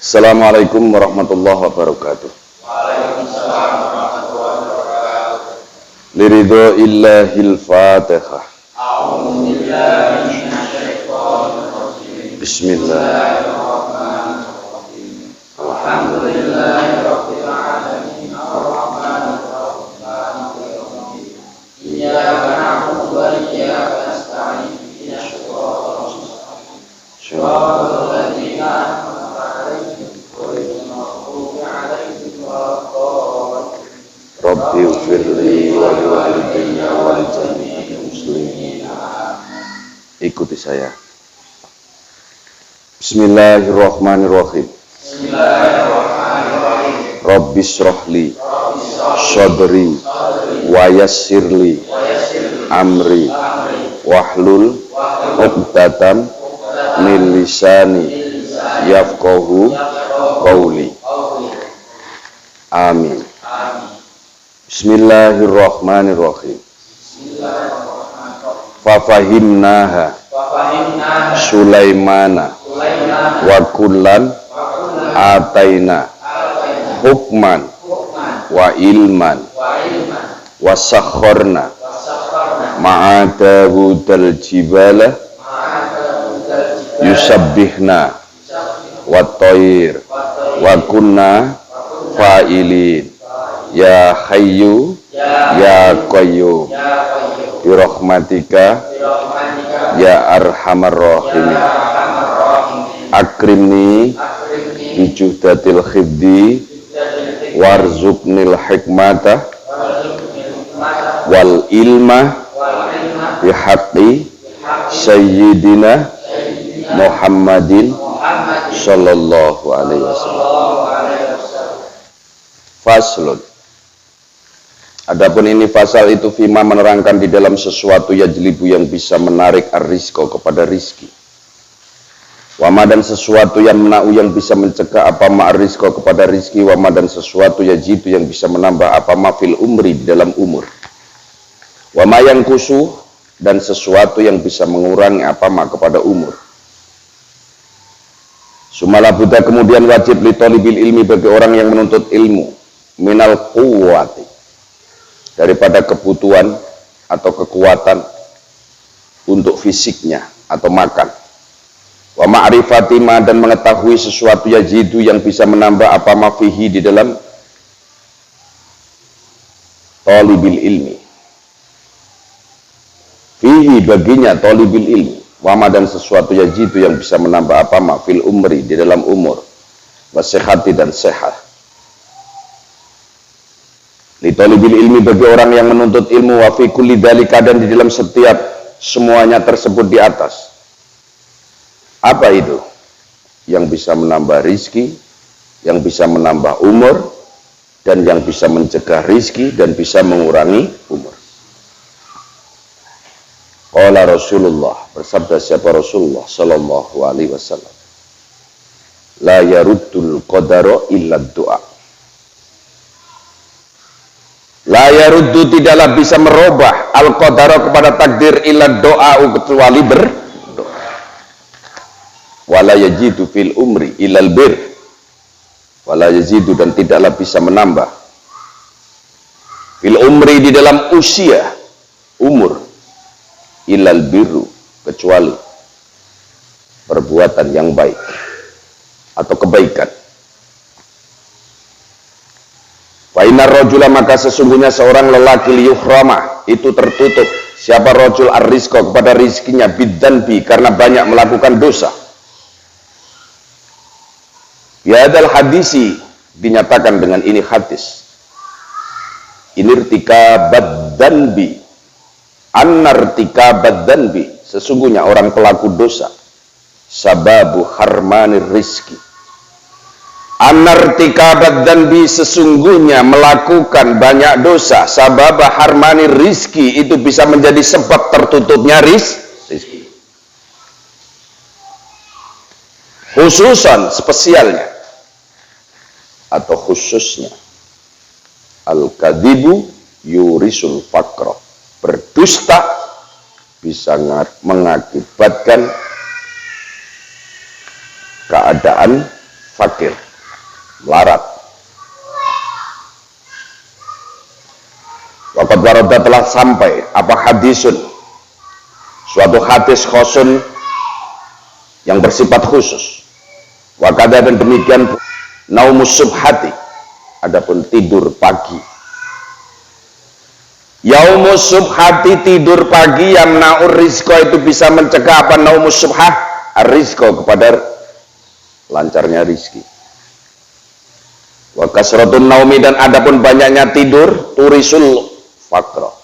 Assalamualaikum warahmatullahi wabarakatuh. Waalaikumsalam warahmatullahi wabarakatuh. Liridho illahil fatihah. A'udzubillahi minasyaitonir rajim. Bismillahirrahmanirrahim. Alhamdulillahi rabbil alamin. Arrahmanir rahim. Maliki yaumiddin. Iyyaka na'budu wa iyyaka nasta'in. Ihdinas siratal mustaqim. Shiratal ladzina an'amta 'alaihim ghairil maghdubi 'alaihim waladdallin. Rabbi ighfirli wa liwalidayya wa li jami'il muslimin. Ikuti saya. Bismillahirrahmanirrahim. Bismillahirrahmanirrahim. Rabbi shrahli sadri wa yassirli amri wahlul 'uqdatam min lisani yafqahu qawli. Amin. Bismillahirrahmanirrahim. Fafahimnaha Sulaimana wa kullan ataina hukman wa ilman wa sakharna ma'a Dawudal jibala yusabbihna wa tayr wa kunna fa'ilin. Ya Hayyu Ya Qayyum bi rahmatika ya arhamar rahimin. Akrimni bi juhdatil khibdi warzuqnil hikmata wal ilma bi haqqi sayyidina Muhammadin sallallahu alaihi wasallam. Faslun. Adapun ini fasal itu fima menerangkan di dalam sesuatu yajlibu yang bisa menarik ar-rizqa kepada rizki. Wama dan sesuatu yang mena'u yang bisa mencegah apa ma ar-rizqa kepada rizki. Wama dan sesuatu yajidu yang bisa menambah apa ma fil umri di dalam umur. Wama yang kusuh dan sesuatu yang bisa mengurangi apa ma kepada umur. Sumala buddha kemudian wajib li talibil ilmi bagi orang yang menuntut ilmu minal quwwati daripada kebutuhan atau kekuatan untuk fisiknya atau makan. Wa ma'rifati ma dan mengetahui sesuatu yajidu yang bisa menambah apa ma fihi di dalam talibil ilmi. Fihi baginya talibil ilmi. Wa ma dan sesuatu yajidu yang bisa menambah apa ma fil umri di dalam umur. Wa sihhati dan sehat. Li talibil ilmi bagi orang yang menuntut ilmu wa fi kulli dzalika dan di dalam setiap semuanya tersebut di atas. Apa itu? Yang bisa menambah rizki, yang bisa menambah umur, dan yang bisa mencegah rizki dan bisa mengurangi umur. Qala Rasulullah, bersabda siapa Rasulullah sallallahu alaihi wasallam, la yaruddul qadara illa du'a. La yaruddu tidaklah bisa merubah al-qadara kepada takdir illa doa kecuali berdoa. Wala yajidu fil umri illal bir. Wala yajidu dan tidaklah bisa menambah fil umri di dalam usia umur illal biru kecuali perbuatan yang baik atau kebaikan. Fainar rajula maka sesungguhnya seorang lelaki liyukhrama itu tertutup siapa rajul ar-rizqa kepada rizkinya bidzanbi karena banyak melakukan dosa. Biadal hadisi dinyatakan dengan ini hadis. Inirtika badzanbi annartika badzanbi sesungguhnya orang pelaku dosa sababu harmanir rizki. Anartikabat dzanbi sesungguhnya melakukan banyak dosa sababa harmani rizki itu bisa menjadi sebab tertutupnya rizki. Khususan spesialnya atau khususnya al-kadibu yurisul faqra berdusta bisa mengakibatkan keadaan fakir, melarat. Waqad warada telah sampai apa hadisun, suatu hadis khosun yang bersifat khusus. Wakada dan demikian naumus subhati, adapun tidur pagi. Yaumus subhati, tidur pagi, yang naur rizko, itu bisa mencegah apa naumus subhah, rizko, kepada lancarnya rizki. Wa kasratun naumi, dan adapun banyaknya tidur, turisul fakro,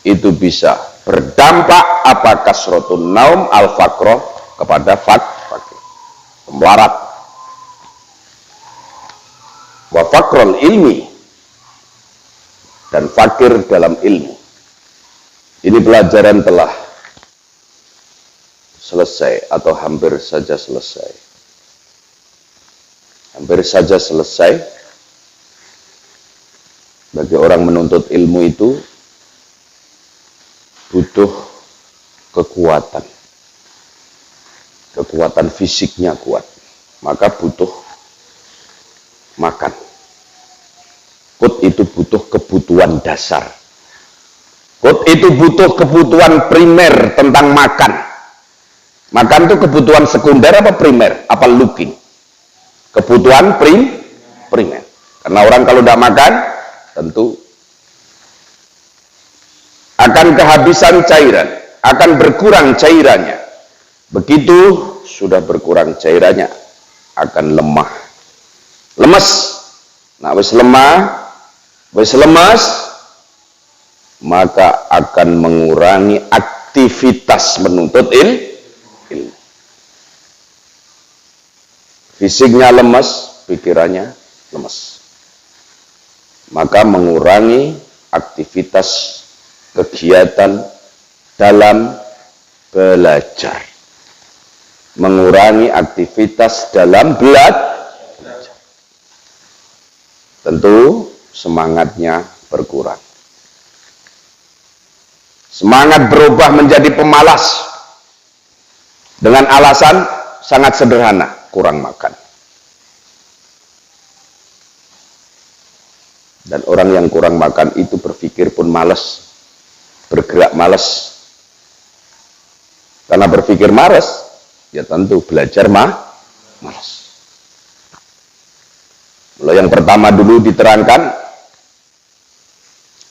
itu bisa berdampak apa kasratun naum al fakro, kepada fakir, melarat. Wa fakrul ilmi, dan fakir dalam ilmu. Ini pelajaran telah selesai atau hampir saja selesai. Hampir saja selesai. Bagi orang menuntut ilmu itu butuh kekuatan. Kekuatan fisiknya kuat. Maka butuh makan. Kut itu butuh kebutuhan dasar. Kut itu butuh kebutuhan primer tentang makan. Makan itu kebutuhan sekunder apa primer? Apa looking? Kebutuhan primer. Karena orang kalau tidak makan, tentu akan kehabisan cairan, akan berkurang cairannya. Begitu sudah berkurang cairannya, akan lemah, lemes. Nah, wis lemah, wis lemas, maka akan mengurangi aktivitas menuntut ilmu. Fisiknya lemas, pikirannya lemas, maka mengurangi aktivitas kegiatan dalam belajar, mengurangi aktivitas dalam belajar. Tentu semangatnya berkurang. Semangat berubah menjadi pemalas dengan alasan sangat sederhana, kurang makan. Dan orang yang kurang makan itu berpikir pun malas, bergerak malas. Karena berpikir malas, ya tentu belajar malas. Mulai yang pertama dulu diterangkan,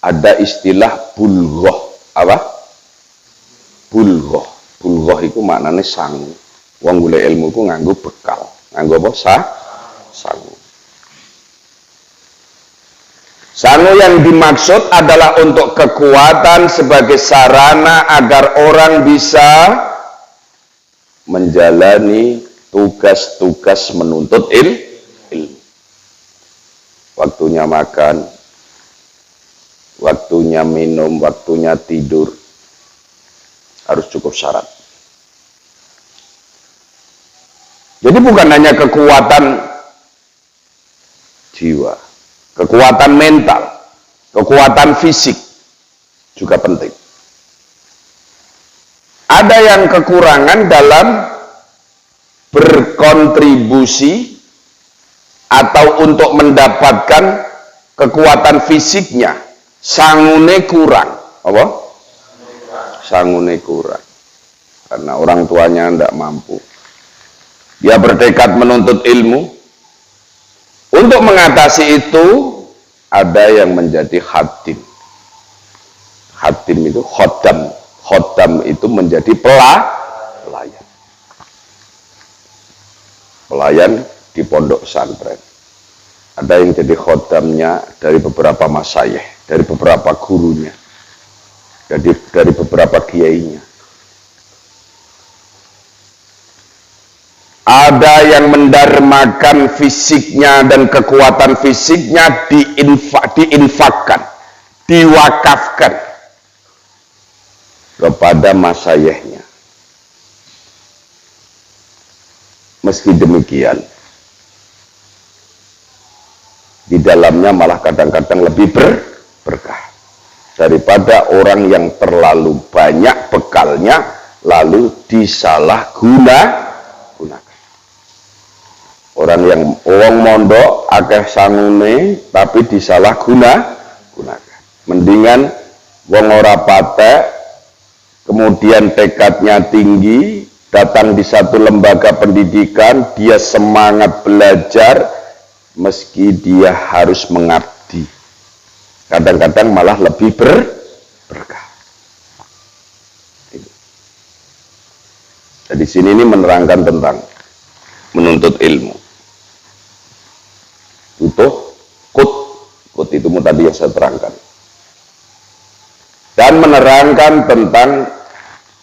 ada istilah bulghoh. Apa? Bulghoh. Bulghoh itu maknanya sangu. Wong golek ilmu ku nganggo bekal. Nganggo apa? Sangu. Sangu yang dimaksud adalah untuk kekuatan sebagai sarana agar orang bisa menjalani tugas-tugas menuntut ilmu. Waktunya makan, waktunya minum, waktunya tidur, harus cukup syarat. Jadi bukan hanya kekuatan jiwa, kekuatan mental, kekuatan fisik juga penting. Ada yang kekurangan dalam berkontribusi atau untuk mendapatkan kekuatan fisiknya, sangune kurang. Apa? Sangune kurang. Karena orang tuanya tidak mampu. Dia bertekad menuntut ilmu. Untuk mengatasi itu, ada yang menjadi khadim. Khadim itu khodam. Khodam itu menjadi pelayan. Pelayan di pondok pesantren. Ada yang jadi khodamnya dari beberapa masyayikh, dari beberapa gurunya, dari beberapa kiainya. Ada yang mendarmakan fisiknya dan kekuatan fisiknya diinfakkan, diwakafkan kepada masyayikhnya. Meski demikian, di dalamnya malah kadang-kadang lebih berkah daripada orang yang terlalu banyak bekalnya lalu disalahgunakan. Orang yang wong mondok akeh sangune tapi disalahgunakan. Mendingan wong ora patek kemudian tekadnya tinggi, datang di satu lembaga pendidikan, dia semangat belajar meski dia harus mengabdi. Kadang-kadang malah lebih berkah. Jadi sini ini menerangkan tentang menuntut ilmu. Butuh kut itu tadi yang saya terangkan. Dan menerangkan tentang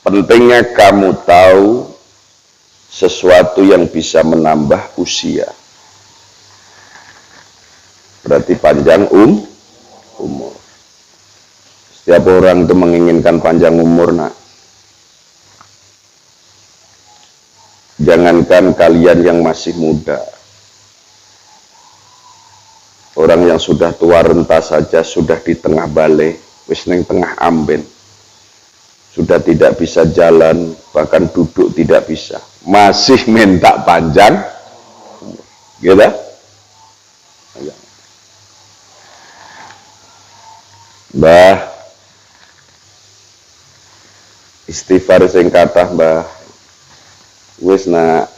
pentingnya kamu tahu sesuatu yang bisa menambah usia. Berarti panjang umur. Setiap orang itu menginginkan panjang umur, nak. Jangankan kalian yang masih muda, orang yang sudah tua renta saja sudah di tengah balik, wis ning tengah amben, sudah tidak bisa jalan, bahkan duduk tidak bisa, masih minta panjang, gitu? Mbah, istighfar sing kathah, Mbah. Wis nak,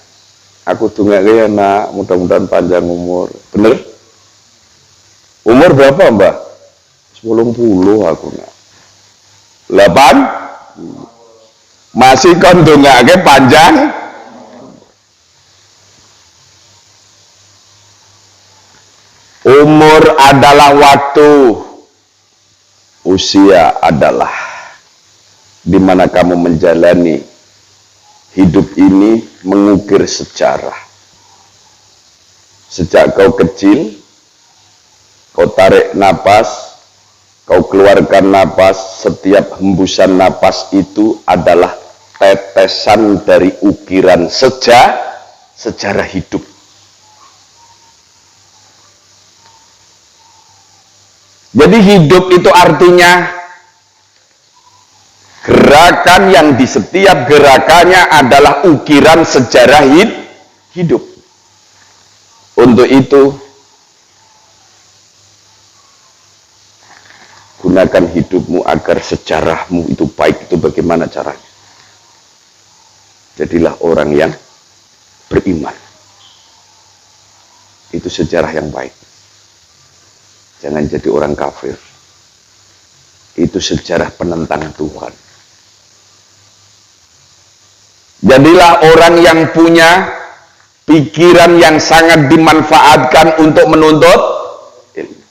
aku dongake ya nak, mudah-mudahan panjang umur. Bener? Umur berapa, Mbah? 80 aku nak. 8? Masih kon dongake panjang? Umur adalah waktu, usia adalah di mana kamu menjalani hidup ini mengukir sejarah. Sejak kau kecil, kau tarik napas, kau keluarkan napas, setiap hembusan napas itu adalah tetesan dari ukiran sejarah hidup. Jadi hidup itu artinya gerakan yang di setiap gerakannya adalah ukiran sejarah hidup. Untuk itu, gunakan hidupmu agar sejarahmu itu baik. Itu bagaimana caranya? Jadilah orang yang beriman. Itu sejarah yang baik. Jangan jadi orang kafir. Itu sejarah penentang Tuhan. Jadilah orang yang punya pikiran yang sangat dimanfaatkan untuk menuntut ilmu.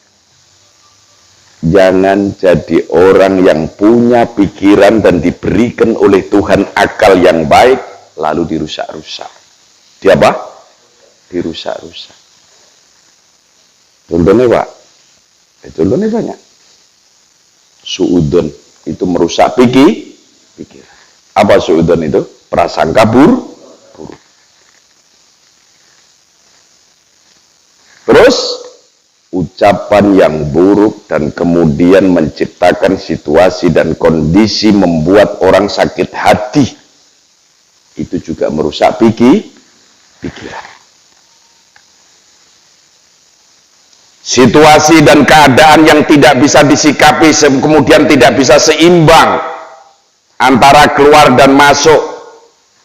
Jangan jadi orang yang punya pikiran dan diberikan oleh Tuhan akal yang baik, lalu dirusak-rusak. Di apa? Dirusak-rusak. Contohnya, Pak? Contohnya banyak. Suudon itu merusak pikiran. Apa suudon itu? Prasangka buruk. Terus ucapan yang buruk dan kemudian menciptakan situasi dan kondisi membuat orang sakit hati. Itu juga merusak pikiran. Situasi dan keadaan yang tidak bisa disikapi, kemudian tidak bisa seimbang antara keluar dan masuk,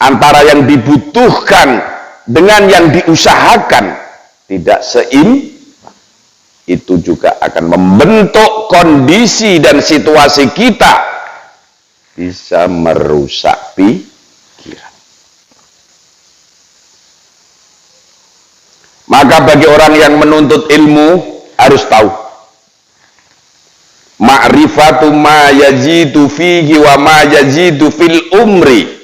antara yang dibutuhkan dengan yang diusahakan, tidak seimbang. Itu juga akan membentuk kondisi dan situasi kita, bisa merusak pikiran. Maka bagi orang yang menuntut ilmu harus tahu ma'rifatu ma yajidu fihi wa ma yajidu fil umri.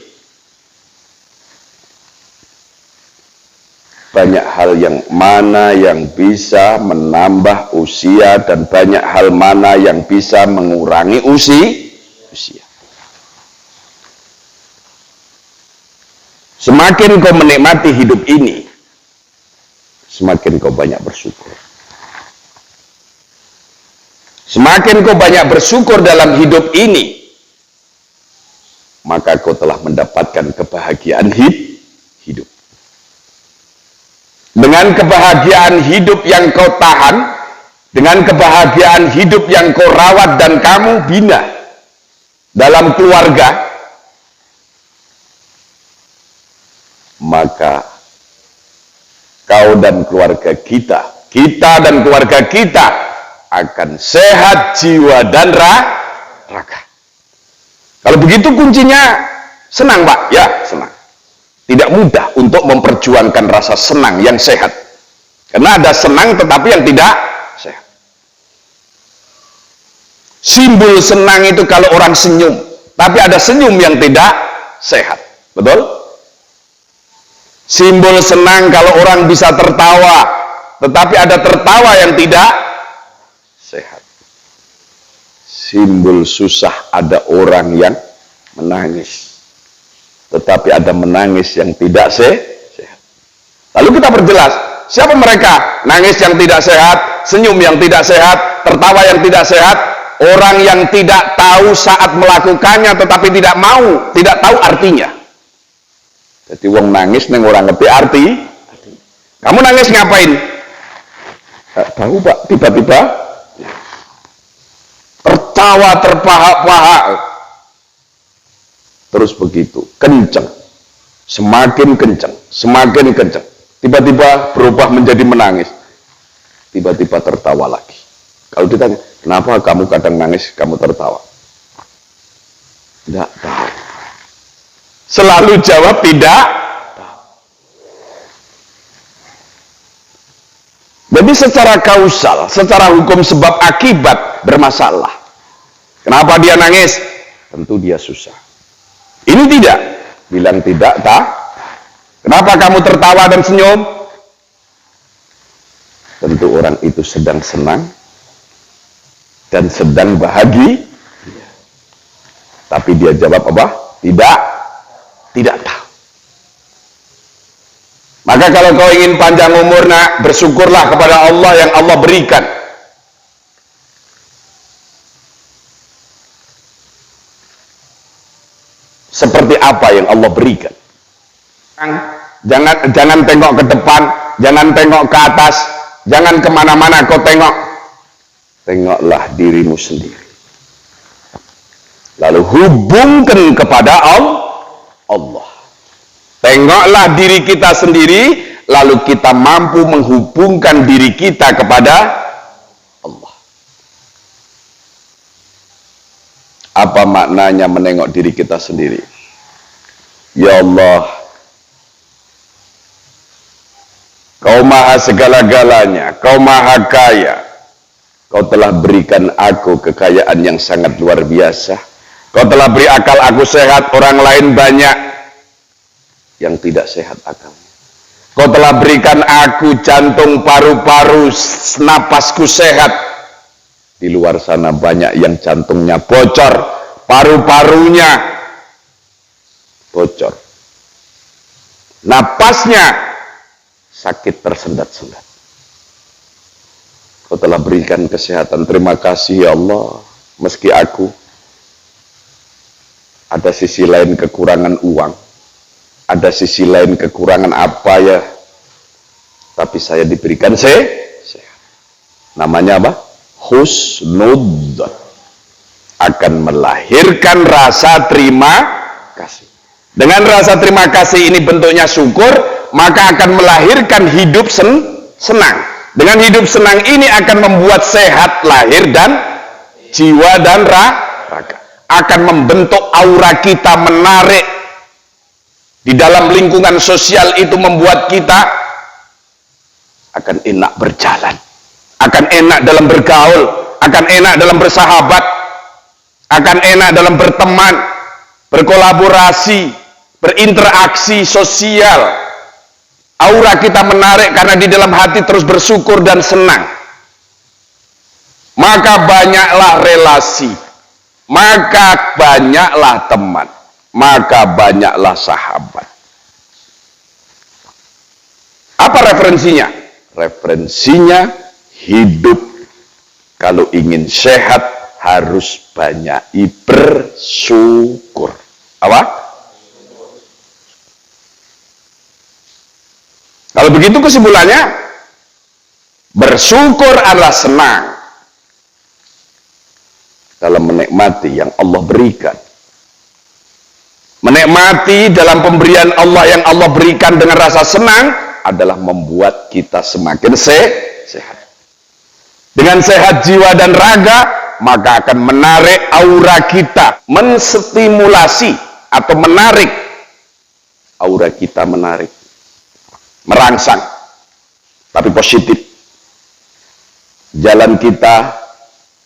Banyak hal yang mana yang bisa menambah usia dan banyak hal mana yang bisa mengurangi usia. Semakin kau menikmati hidup ini, semakin kau banyak bersyukur. Semakin kau banyak bersyukur dalam hidup ini, maka kau telah mendapatkan kebahagiaan hidup. dengan kebahagiaan hidup yang kau tahan, dengan kebahagiaan hidup yang kau rawat dan kamu bina dalam keluarga, maka kau dan keluarga kita dan keluarga kita akan sehat jiwa dan raga. Kalau begitu kuncinya senang, Pak. Ya, senang. Tidak mudah untuk memperjuangkan rasa senang yang sehat. Karena ada senang tetapi yang tidak sehat. Simbol senang itu kalau orang senyum, tapi ada senyum yang tidak sehat. Betul? Simbol senang kalau orang bisa tertawa, tetapi ada tertawa yang tidak sehat. Simbol susah ada orang yang menangis, tetapi ada menangis yang tidak sehat. Lalu kita perjelas, siapa mereka? Nangis yang tidak sehat, senyum yang tidak sehat, tertawa yang tidak sehat. Orang yang tidak tahu saat melakukannya, tetapi tidak mau, tidak tahu artinya. Jadi wong nangis neng orang ngerti arti. Kamu nangis ngapain? Gak tahu, Pak. Tiba-tiba tertawa terpahak-pahak. Terus begitu, kenceng, semakin kenceng, semakin kenceng. Tiba-tiba berubah menjadi menangis. Tiba-tiba tertawa lagi. Kalau ditanya, kenapa kamu kadang nangis, kamu tertawa? Tidak tahu. Selalu jawab tidak tahu. Jadi secara kausal, secara hukum sebab akibat bermasalah. Kenapa dia nangis? Tentu dia susah. Ini tidak, bilang tidak tak. Kenapa kamu tertawa dan senyum? Tentu orang itu sedang senang dan sedang bahagia. Tapi dia jawab apa? Tidak tahu. Maka kalau kau ingin panjang umur, nak, bersyukurlah kepada Allah yang Allah berikan. Seperti apa yang Allah berikan. Jangan tengok ke depan, jangan tengok ke atas, jangan kemana-mana kau tengok. Tengoklah dirimu sendiri. Lalu hubungkan kepada Allah. Tengoklah diri kita sendiri, lalu kita mampu menghubungkan diri kita kepada Allah. Apa maknanya menengok diri kita sendiri? Ya Allah, Kau maha segala-galanya, Kau maha kaya. Kau telah berikan aku kekayaan yang sangat luar biasa. Kau telah beri akal aku sehat, orang lain banyak yang tidak sehat akalnya. Kau telah berikan aku jantung, paru-paru, napasku sehat. Di luar sana banyak yang jantungnya bocor, paru-parunya bocor, napasnya sakit tersendat-sendat. Kau telah berikan kesehatan, terima kasih ya Allah. Meski aku ada sisi lain kekurangan uang, ada sisi lain kekurangan apa ya, tapi saya diberikan sehat. Namanya apa? Husnudzon. Akan melahirkan rasa terima kasih. Dengan rasa terima kasih ini bentuknya syukur, maka akan melahirkan hidup senang. Dengan hidup senang ini akan membuat sehat lahir dan jiwa dan raga. Akan membentuk aura kita menarik di dalam lingkungan sosial, itu membuat kita akan enak berjalan, akan enak dalam bergaul, akan enak dalam bersahabat, akan enak dalam berteman, berkolaborasi, berinteraksi sosial. Aura kita menarik karena di dalam hati terus bersyukur dan senang. Maka banyaklah relasi, maka banyaklah teman, maka banyaklah sahabat. Apa referensinya? Referensinya hidup kalau ingin sehat harus banyak bersyukur. Apa? Kalau Kalau begitu kesimpulannya, bersyukur adalah senang dalam menikmati yang Allah berikan. Menikmati dalam pemberian Allah yang Allah berikan dengan rasa senang adalah membuat kita semakin sehat. Dengan sehat jiwa dan raga, maka akan menarik aura kita, menstimulasi atau menarik aura kita, merangsang, tapi positif. Jalan kita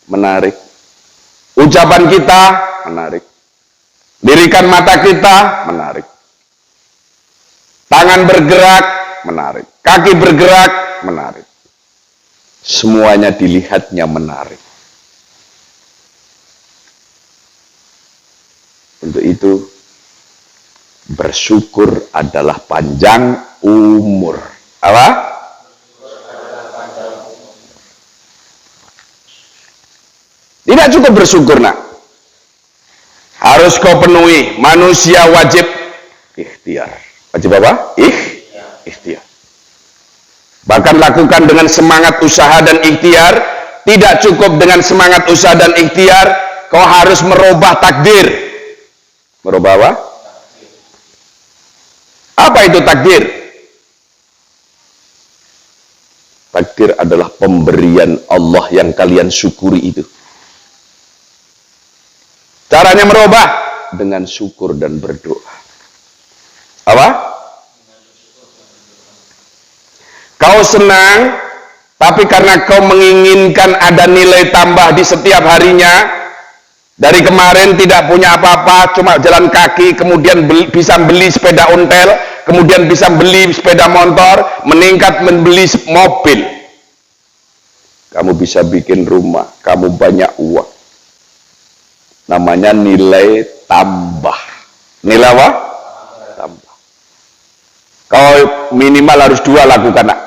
menarik, ucapan kita menarik, lirikan mata kita menarik, tangan bergerak menarik, kaki bergerak menarik, semuanya dilihatnya menarik. Untuk itu, bersyukur adalah panjang umur. Apa? Tidak cukup bersyukur, nak. Harus kau penuhi. Manusia wajib ikhtiar. Wajib apa? Ikhtiar. Bahkan lakukan dengan semangat usaha dan ikhtiar. Tidak cukup dengan semangat usaha dan ikhtiar, kau harus merubah takdir. Merubah apa? Apa itu takdir? Takdir adalah pemberian Allah yang kalian syukuri itu. Caranya merubah dengan syukur dan berdoa. Apa? Kau senang, tapi karena kau menginginkan ada nilai tambah di setiap harinya. Dari kemarin tidak punya apa-apa, cuma jalan kaki, kemudian bisa beli sepeda ontel, kemudian bisa beli sepeda motor, meningkat membeli mobil. Kamu bisa bikin rumah, kamu banyak uang. Namanya nilai tambah. Nilai apa? Tambah. Kau minimal harus 2 lakukan, nak.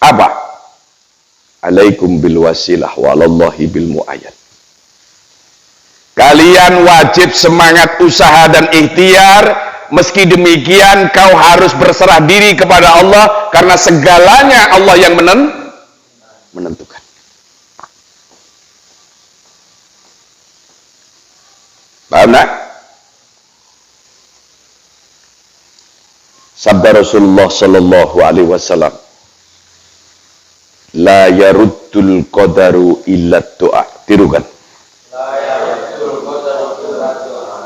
Apa? Alaikum bil wasilah walallahi bil mu'ayyad. Kalian wajib semangat usaha dan ikhtiar. Meski demikian kau harus berserah diri kepada Allah, karena segalanya Allah yang menentukan. Paham, nak? Sabda Rasulullah sallallahu alaihi wasallam, la yaruddul qadaru illa doa. Tirukan. La yaruddul qadaru illa doa.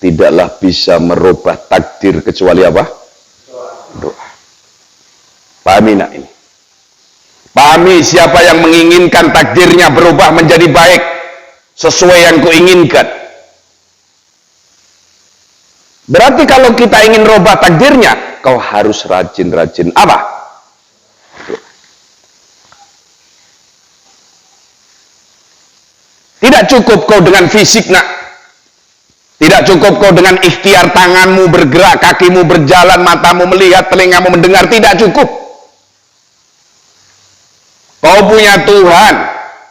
Tidaklah bisa merubah takdir kecuali apa? Doa. Pahami, nak, ini. Pahami, siapa yang menginginkan takdirnya berubah menjadi baik sesuai yang kau inginkan. Berarti kalau kita ingin rubah takdirnya, kau harus rajin-rajin apa? Tidak cukup kau dengan fisik, nak. Tidak cukup kau dengan ikhtiar tanganmu bergerak, kakimu berjalan, matamu melihat, telingamu mendengar. Tidak cukup. Kau punya Tuhan,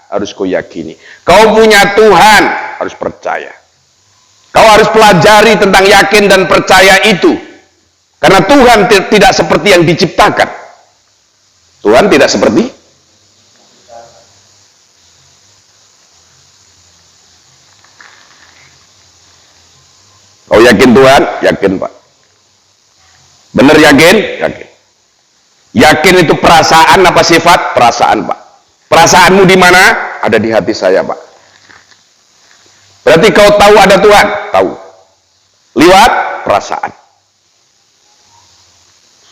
harus kau yakini. Kau punya Tuhan, harus percaya. Kau harus pelajari tentang yakin dan percaya itu. Karena Tuhan tidak seperti yang diciptakan. Tuhan tidak seperti. Kau yakin Tuhan? Yakin, Pak. Benar yakin? Yakin. Yakin itu perasaan apa sifat? Perasaan, Pak. Perasaanmu di mana? Ada di hati saya, Pak. Berarti kau tahu ada Tuhan? Tahu. Liwat perasaan.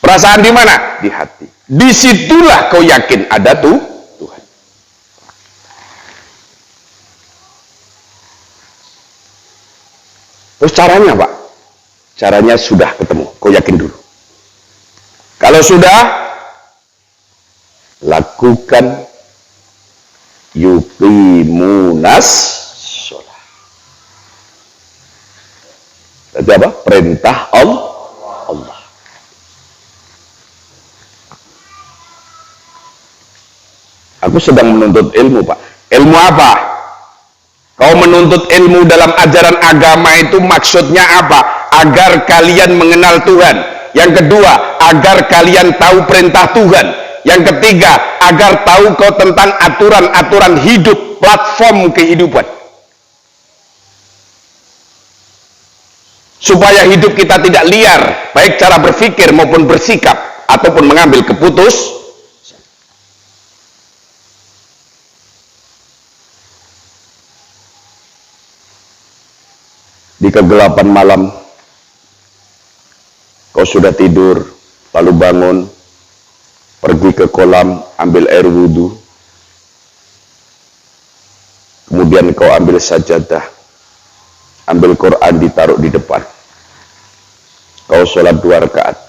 Perasaan di mana? Di hati. Disitulah kau yakin ada Tuhan. Terus caranya, Pak? Caranya sudah ketemu. Kau yakin dulu. Kalau sudah, lakukan yuqimunas sholah. Berarti apa? Perintah Allah. Aku sedang menuntut ilmu, Pak. Ilmu apa? Kau menuntut ilmu dalam ajaran agama itu maksudnya apa? Agar kalian mengenal Tuhan. Yang kedua, agar kalian tahu perintah Tuhan. Yang ketiga, agar tahu kau tentang aturan-aturan hidup, platform kehidupan. Supaya hidup kita tidak liar, baik cara berpikir maupun bersikap, ataupun mengambil keputusan. Di kegelapan malam, kau sudah tidur, lalu bangun, pergi ke kolam, ambil air wudhu, kemudian kau ambil sajadah, ambil Quran ditaruh di depan, kau sholat 2 rakaat.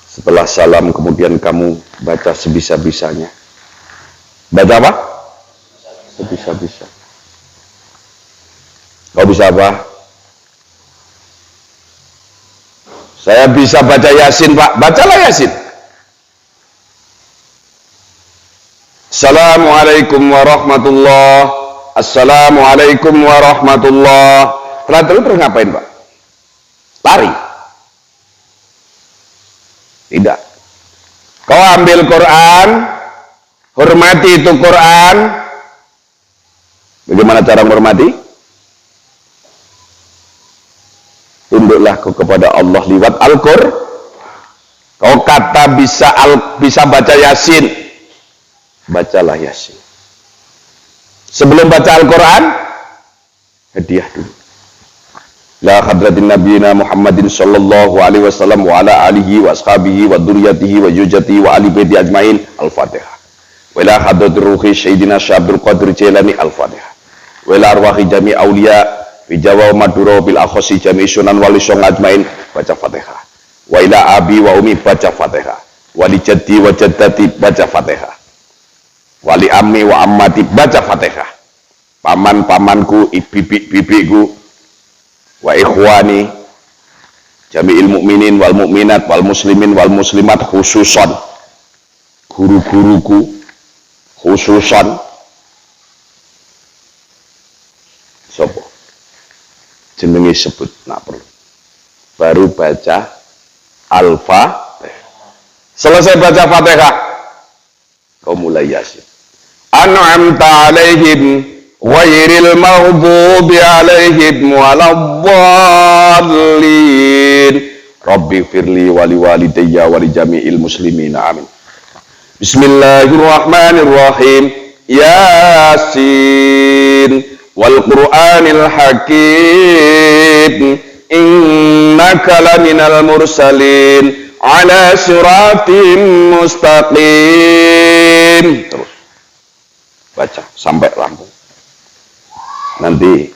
Setelah salam, kemudian kamu baca sebisa-bisanya. Baca apa? Sebisa-bisa. Kau bisa apa? Saya bisa baca Yasin, Pak. Bacalah Yasin. Assalamualaikum warahmatullahi. Assalamualaikum warahmatullahi. Terus ngapain, Pak? Lari? Tidak. Kau ambil Quran, hormati itu Quran. Bagaimana cara menghormati? Tunduklah kau kepada Allah lewat Al-Qur'an. Kau kata bisa baca Yasin, bacalah Yasin. Sebelum baca Al-Quran, hadiah dulu. La hadratin nabiyina Muhammadin sallallahu alaihi wasallam wa ala alihi wa ashabihi wa dzurriyyatihi wa yujatihi wa ali baiti ajmain. Al-Fatihah. Wa ila hadratir ruhi Sayyidina Syabdul Qadir Jailani. Al-Fatihah. Wa ila arwahi jami' auliya fi Jawa wa Madura bil akhasi jami' sunan wali song ajmain. Baca Fatihah. Wa ila abi wa umi, baca Fatihah. Wa li jaddi wa jaddati, baca Fatihah. Wa li ammi wa ammati, baca Fatihah. Paman-pamanku, bibi-bibiku, wa ikhwani jami'il mu'minin wal mu'minat wal muslimin wal muslimat, khususan guru-guruku, khususan sopo jenenge sebut nak perlu, baru baca Al-Fatihah. Selesai baca Fatihah, kau mulai Yasin. An'amta alaihim ghairil maghdubi alaihim waladdallin. Rabbi firli wali walidayya wali jami'il muslimin, amin. Bismillahirrahmanirrahim. Yasin wal Qur'anil hakim, innaka laminal mursalin ala siratim mustaqim. Terus baca sampai rampung. Nanti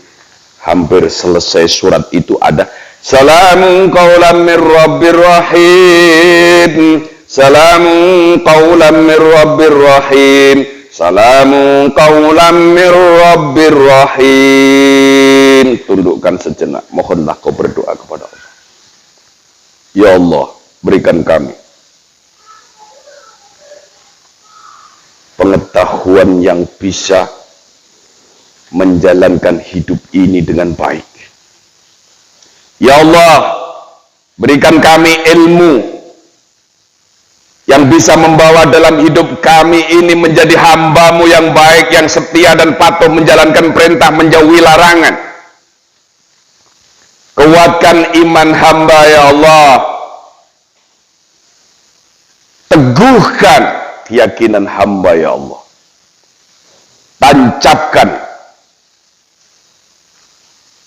hampir selesai surat itu ada salamun qaulan mir rabbir rahim, salamun qaulan mir rabbir rahim, salamun qaulan mir rabbir rahim. Tundukkan sejenak, mohonlah kau berdoa kepada Allah. Ya Allah, berikan kami pengetahuan yang bisa menjalankan hidup ini dengan baik. Ya Allah, berikan kami ilmu yang bisa membawa dalam hidup kami ini menjadi hamba-Mu yang baik, yang setia dan patuh menjalankan perintah, menjauhi larangan. Kuatkan iman hamba ya Allah, teguhkan keyakinan hamba ya Allah, tancapkan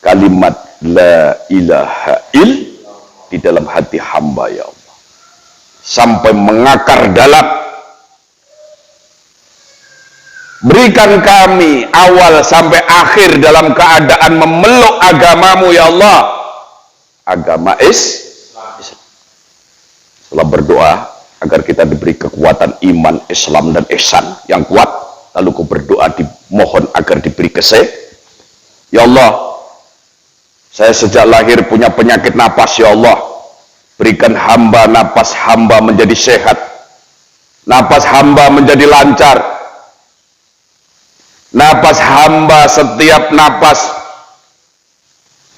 kalimat la ilaha di dalam hati hamba ya Allah, sampai mengakar dalam. Berikan kami awal sampai akhir dalam keadaan memeluk agama-Mu ya Allah, agama Islam. Setelah berdoa agar kita diberi kekuatan iman, Islam dan ihsan yang kuat, lalu kau berdoa dimohon agar diberi kesehatan. Ya Allah, saya sejak lahir punya penyakit napas ya Allah, berikan hamba napas hamba menjadi sehat, napas hamba menjadi lancar. napas hamba, setiap napas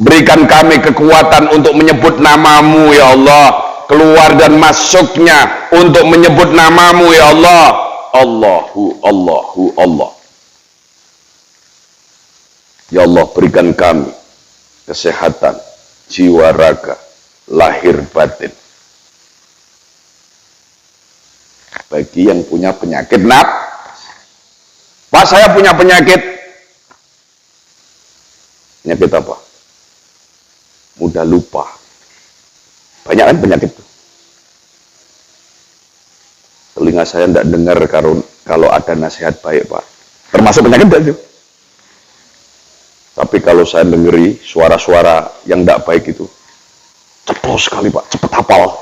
berikan kami kekuatan untuk menyebut namamu ya Allah, keluar dan masuknya untuk menyebut namamu ya Allah. Allahu Allah. Ya Allah, berikan kami kesehatan jiwa raga, lahir batin. Bagi yang punya penyakit Pak, saya punya penyakit apa? Mudah lupa. Banyak kan penyakit itu. Telinga saya tidak dengar kalau ada nasihat baik, Pak. Termasuk penyakit itu. Tapi kalau saya dengeri suara-suara yang tidak baik itu, ceplos sekali, Pak, cepat hafal.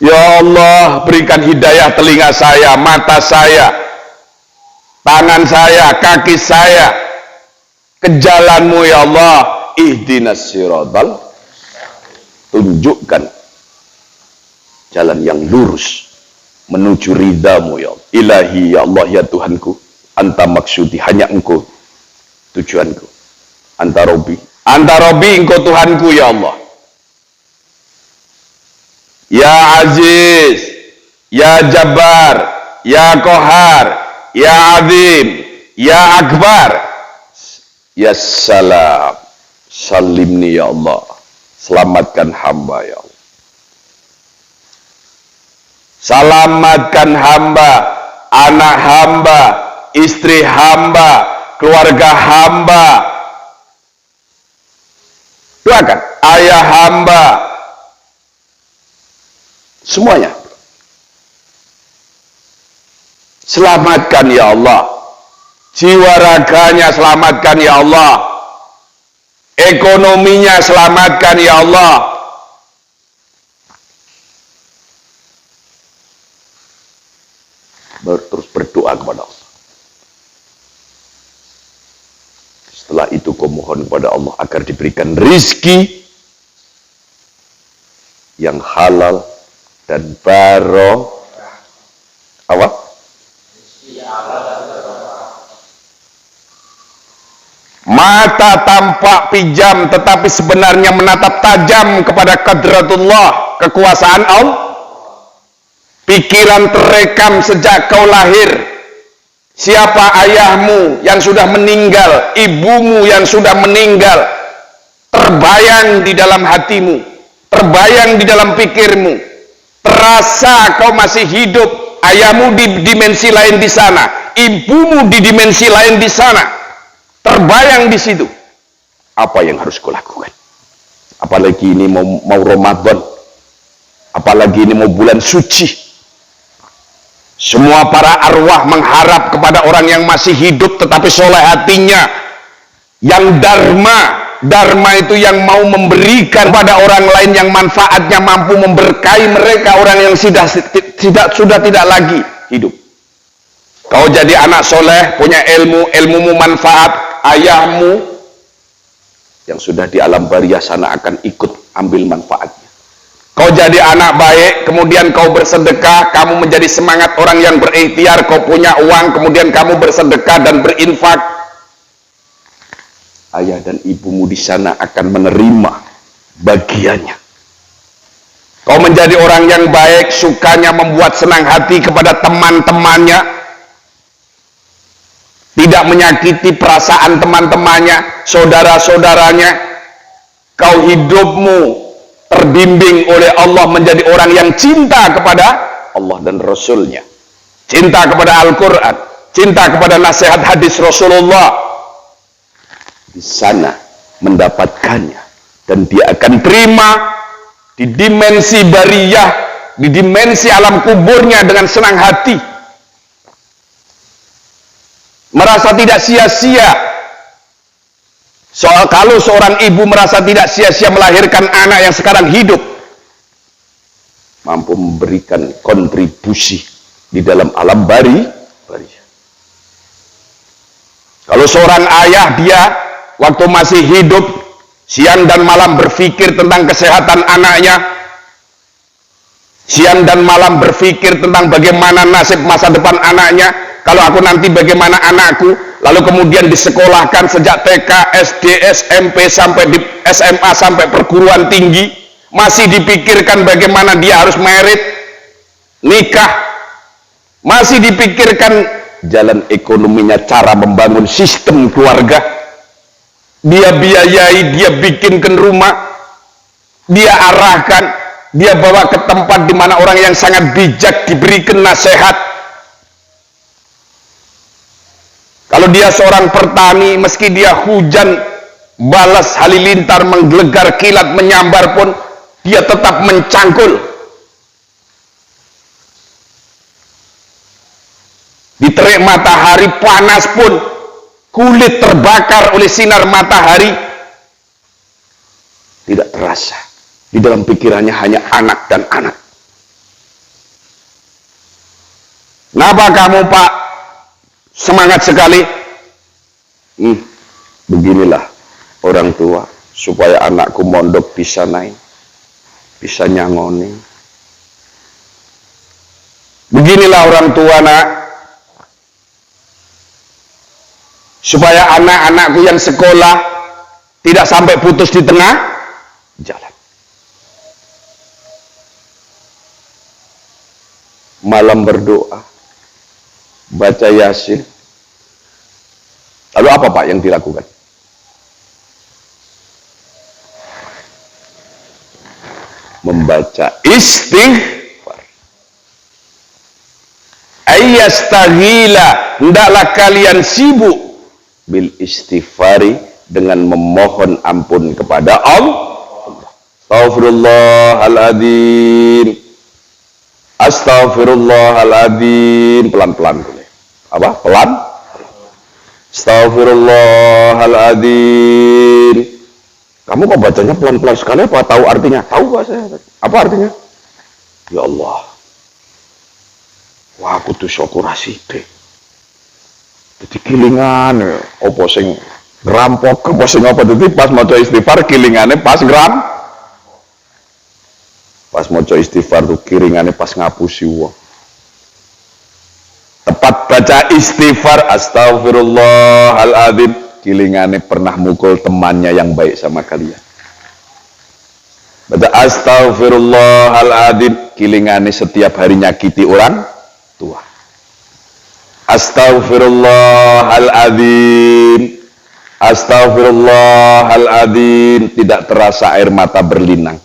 Ya Allah, berikan hidayah telinga saya, mata saya, tangan saya, kaki saya, ke jalanmu ya Allah. Ihdinas siratal, tunjukkan jalan yang lurus menuju ridhamu ya Allah. Ilahi ya Allah ya Tuhanku, anta maksudi, hanya engkau tujuanku. Anta Rabbi, engkau Tuhanku ya Allah. Ya Aziz, Ya Jabbar, Ya Qahar, Ya Azim, Ya Akbar, Ya Salam, salimni ya Allah, selamatkan hamba ya Allah. Selamatkan hamba, anak hamba, istri hamba, keluarga hamba. Doakan ayah hamba, semuanya. Selamatkan ya Allah, jiwa raganya selamatkan ya Allah, ekonominya selamatkan ya Allah. Terus berdoa kepada Allah. Setelah itu kau mohon kepada Allah agar diberikan rizki yang halal dan apa? Mata tampak pijam tetapi sebenarnya menatap tajam kepada qadratullah, kekuasaan Allah. Pikiran terekam sejak kau lahir. Siapa ayahmu yang sudah meninggal, ibumu yang sudah meninggal, terbayang di dalam hatimu, terbayang di dalam pikirmu. Terasa kau masih hidup, ayahmu di dimensi lain di sana, ibumu di dimensi lain di sana, terbayang di situ. Apa yang harus kau lakukan? Apalagi ini mau Ramadan, apalagi ini mau bulan suci. Semua para arwah mengharap kepada orang yang masih hidup tetapi soleh hatinya, yang Dharma itu yang mau memberikan pada orang lain yang manfaatnya mampu memberkahi mereka, orang yang sudah tidak lagi hidup. Kau jadi anak soleh, punya ilmumu manfaat, ayahmu yang sudah di alam barzah sana akan ikut ambil manfaatnya. Kau jadi anak baik, kemudian kau bersedekah, kamu menjadi semangat orang yang berikhtiar, kau punya uang, kemudian kamu bersedekah dan berinfak. Ayah dan ibumu di sana akan menerima bagiannya. Kau menjadi orang yang baik, sukanya membuat senang hati kepada teman-temannya, tidak menyakiti perasaan teman-temannya, saudara-saudaranya. Kau hidupmu terbimbing oleh Allah menjadi orang yang cinta kepada Allah dan Rasulnya, cinta kepada Al-Quran, cinta kepada nasihat hadis Rasulullah. Di sana mendapatkannya dan dia akan terima di dimensi bariyah, di dimensi alam kuburnya dengan senang hati, merasa tidak sia-sia. Kalau seorang ibu merasa tidak sia-sia melahirkan anak yang sekarang hidup, mampu memberikan kontribusi di dalam alam barzah. Kalau seorang ayah, dia waktu masih hidup siang dan malam berpikir tentang kesehatan anaknya, siang dan malam berpikir tentang bagaimana nasib masa depan anaknya, kalau aku nanti bagaimana anakku, lalu kemudian disekolahkan sejak TK, SD, SMP, sampai di SMA, sampai perguruan tinggi, masih dipikirkan bagaimana dia harus merit, nikah, masih dipikirkan jalan ekonominya, cara membangun sistem keluarga, dia biayai, dia bikinkan rumah, dia arahkan, dia bawa ke tempat di mana orang yang sangat bijak diberikan nasihat. Kalau dia seorang petani, meski dia hujan, balas halilintar, menggelegar, kilat, menyambar pun, dia tetap mencangkul. Diterik matahari panas pun, kulit terbakar oleh sinar matahari, tidak terasa. Di dalam pikirannya hanya anak dan anak. Kenapa kamu, Pak, semangat sekali? Beginilah orang tua, supaya anakku mondok bisa naik, bisa nyangoni. Beginilah orang tua, nak, supaya anak-anakku yang sekolah tidak sampai putus di tengah jalan. Malam berdoa, baca Yasin. Lalu apa, Pak, yang dilakukan? Membaca istighfar. Ayyastaghila, hendaklah kalian sibuk bil istighfari, dengan memohon ampun kepada Allah. Astaghfirullahaladzim, astaghfirullahaladzim. Pelan-pelan boleh. Apa? Pelan? Astaghfirullahaladzim. Kamu kok bacanya pelan-pelan sekali? Apa tahu artinya? Tahu gak saya? Apa artinya? Ya Allah, wah aku tuh syukur asik. Jadi kilingan, apa sing ngerampok, apa sing apa, jadi pas maca istighfar kilingannya pas pas maca istighfar tuh kiringannya pas ngapusi wong. Tepat baca istighfar, astaghfirullahaladzim, kilingannya pernah mukul temannya yang baik sama kalian. Baca astaghfirullahaladzim, kilingannya setiap hari nyakiti orang tua. Astaghfirullahaladzim, astaghfirullahaladzim, tidak terasa air mata berlinang.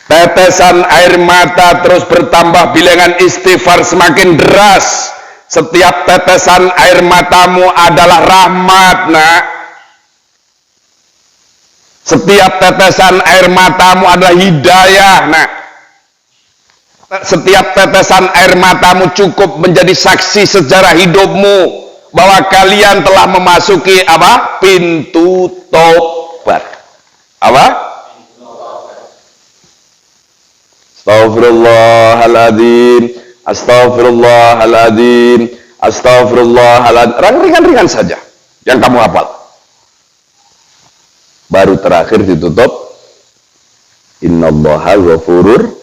Tetesan air mata terus bertambah, bilangan istighfar semakin deras. Setiap tetesan air matamu adalah rahmat, nak. Setiap tetesan air matamu adalah hidayah, nak. Setiap tetesan air matamu cukup menjadi saksi sejarah hidupmu bahwa kalian telah memasuki apa? Pintu tobat. Apa? Astaghfirullahaladzim, astaghfirullahaladzim, astaghfirullahaladzim. Ringan-ringan saja yang kamu hafal. Baru terakhir ditutup, innallaha ghafurur.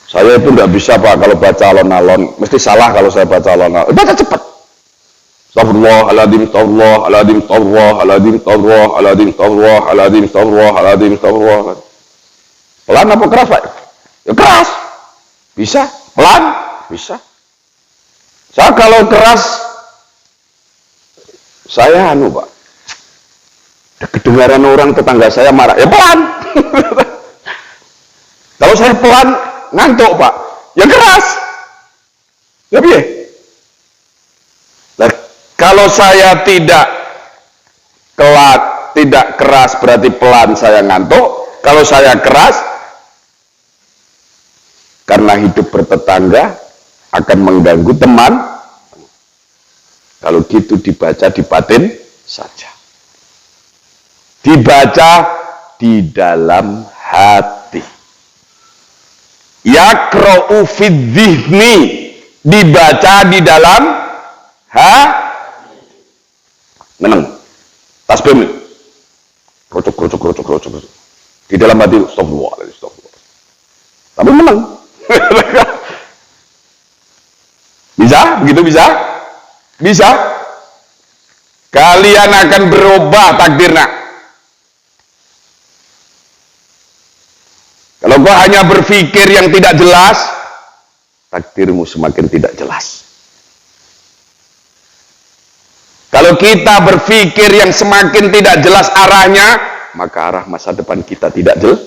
Saya itu nggak bisa, Pak, kalau baca alon-alon, mesti salah kalau saya baca alon-alon. Baca cepat. Astagfirullahaladzim, astagfirullahaladzim, astagfirullahaladzim, astagfirullahaladzim, astagfirullahaladzim, astagfirullahaladzim, astagfirullahaladzim. Pelan apa keras, Pak? Ya keras. Bisa. Pelan? Bisa. Saya kalau keras, saya Pak, kedengaran orang tetangga saya marah, ya pelan. Kalau saya pelan, ngantuk, Pak, ya keras. Ya piye? Nah, kalau saya tidak tidak keras berarti pelan, saya ngantuk. Kalau saya keras, karena hidup bertetangga akan mengganggu teman. Kalau gitu dibaca di batin saja, dibaca di dalam hati. Yaqra'u fid dhihni, dibaca di dalam hati. Menang. Tasbih. Krocok. Di dalam hati, astagfirullah. Tapi menang. gitu bisa? Bisa? Kalian akan berubah takdirnya. Kalau kau hanya berpikir yang tidak jelas, takdirmu semakin tidak jelas. Kalau kita berpikir yang semakin tidak jelas arahnya, maka arah masa depan kita tidak jelas.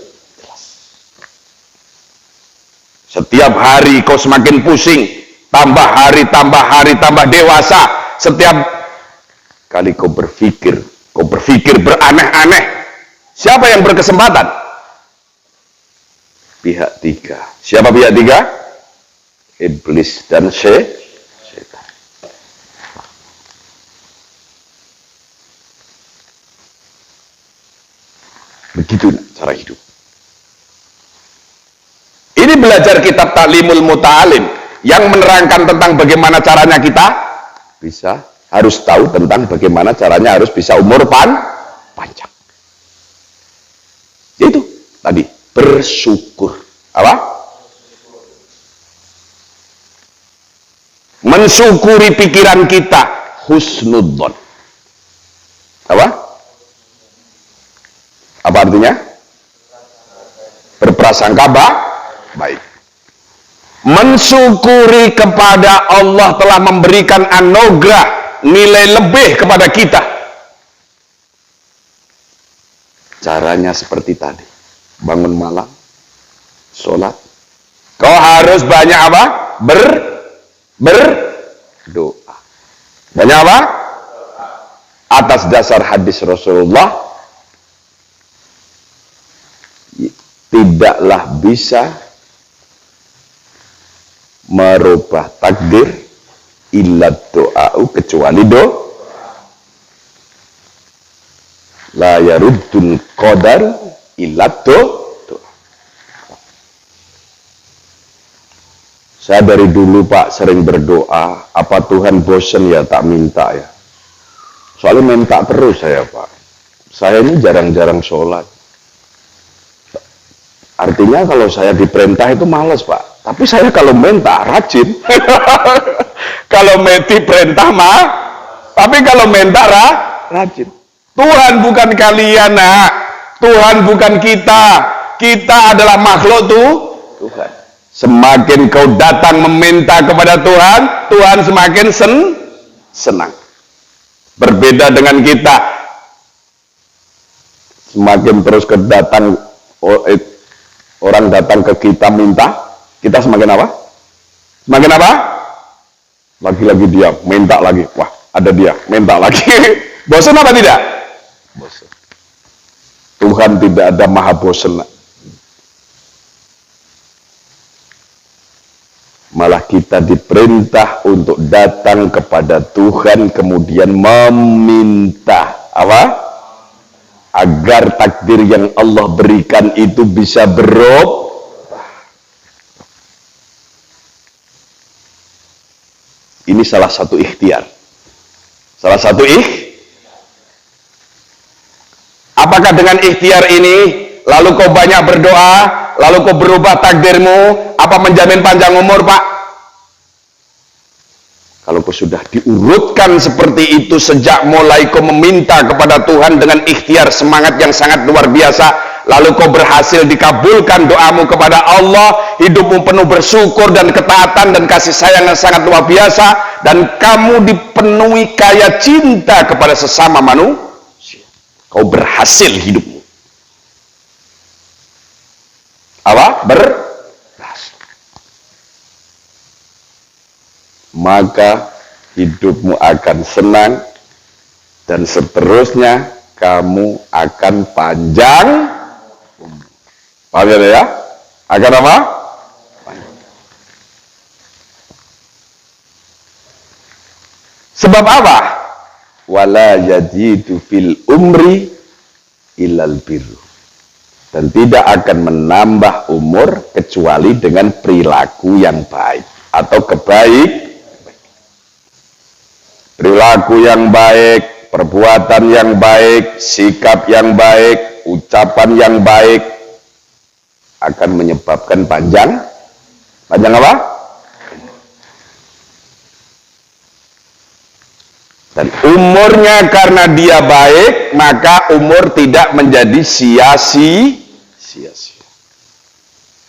Setiap hari kau semakin pusing, tambah hari, tambah dewasa. Setiap kali kau berpikir beraneh-aneh. Siapa yang berkesempatan? Pihak tiga. Siapa pihak tiga? Iblis dan setan. Begitu cara hidup. Ini belajar kitab Ta'limul Muta'alim yang menerangkan tentang bagaimana caranya kita harus tahu tentang bagaimana caranya harus bisa umur panjang. Itu tadi bersyukur. Apa? Mensyukuri pikiran kita, husnudzon. Apa? Apa artinya? Berprasangka baik. Mensyukuri kepada Allah telah memberikan anugerah nilai lebih kepada kita. Caranya seperti tadi. Bangun malam, sholat. Kau harus banyak apa? Berdoa. Banyak apa? Atas dasar hadis Rasulullah, tidaklah bisa merubah takdir illa doa'u, kecuali la yaruddul qadar illa do'a. Saya dari dulu Pak sering berdoa, apa Tuhan bosan ya tak minta ya. Soalnya minta terus saya Pak. Saya ini jarang-jarang sholat. Artinya kalau saya diperintah itu malas Pak. Tapi saya kalau minta rajin. Kalau diperintah mah. Tapi kalau minta rajin. Tuhan bukan kalian nak. Tuhan bukan kita. Kita adalah makhluk Tuhan. Semakin kau datang meminta kepada Tuhan, Tuhan semakin senang. Berbeda dengan kita. Semakin terus orang datang ke kita minta, kita semakin apa? Semakin apa? Lagi-lagi diam, minta lagi. Wah, ada dia, minta lagi. Bosan apa tidak? Bosan. Tuhan tidak ada maha bosan. Malah kita diperintah untuk datang kepada Tuhan kemudian meminta apa? Agar takdir yang Allah berikan itu bisa berubah. Ini salah satu ikhtiar. Salah satu Apakah dengan ikhtiar ini lalu kau banyak berdoa, lalu kau berubah takdirmu, apa menjamin panjang umur Pak? Kalau kau sudah diurutkan seperti itu sejak mulai kau meminta kepada Tuhan dengan ikhtiar semangat yang sangat luar biasa, lalu kau berhasil dikabulkan doamu kepada Allah, hidupmu penuh bersyukur dan ketaatan dan kasih sayang yang sangat luar biasa, dan kamu dipenuhi kaya cinta kepada sesama manusia. Kau berhasil hidupmu. Apa? Berhasil. Maka hidupmu akan senang dan seterusnya kamu akan panjang umur. Paham ya? Akan apa? Panjang. Sebab apa? Wala yajidu fil umri illal birru. Dan tidak akan menambah umur kecuali dengan perilaku yang baik atau perilaku yang baik, perbuatan yang baik, sikap yang baik, ucapan yang baik akan menyebabkan panjang apa? Dan umurnya karena dia baik, maka umur tidak menjadi sia-sia.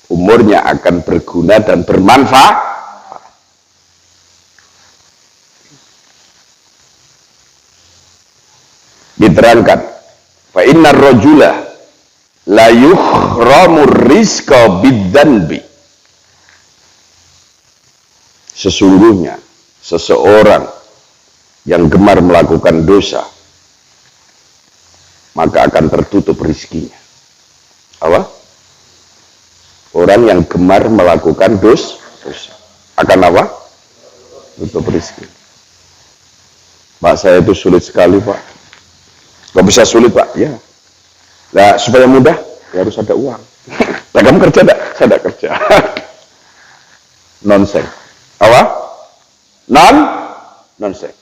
Umurnya akan berguna dan bermanfaat. Diterangkan, fa innar rajula la yuhramur rizqa bidzanbi. Sesungguhnya seseorang yang gemar melakukan dosa, maka akan tertutup rizkinya. Apa? Orang yang gemar melakukan dosa akan apa? Tutup rizki. Pak, saya itu sulit sekali, Pak. Gak bisa sulit, Pak. Ya. Nah, supaya mudah, ya harus ada uang. Nah, kamu kerja enggak? Saya enggak kerja. Nonsens. Apa? Nonsens.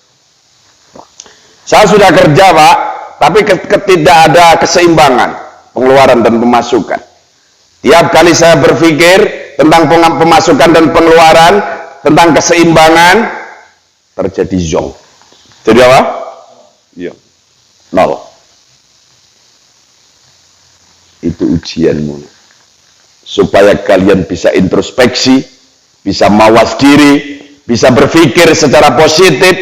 Saya sudah kerja, Pak, tapi tidak ada keseimbangan pengeluaran dan pemasukan. Tiap kali saya berpikir tentang pemasukan dan pengeluaran, tentang keseimbangan, terjadi zong. Jadi apa? Iya. Nol. Itu ujianmu. Supaya kalian bisa introspeksi, bisa mawas diri, bisa berpikir secara positif,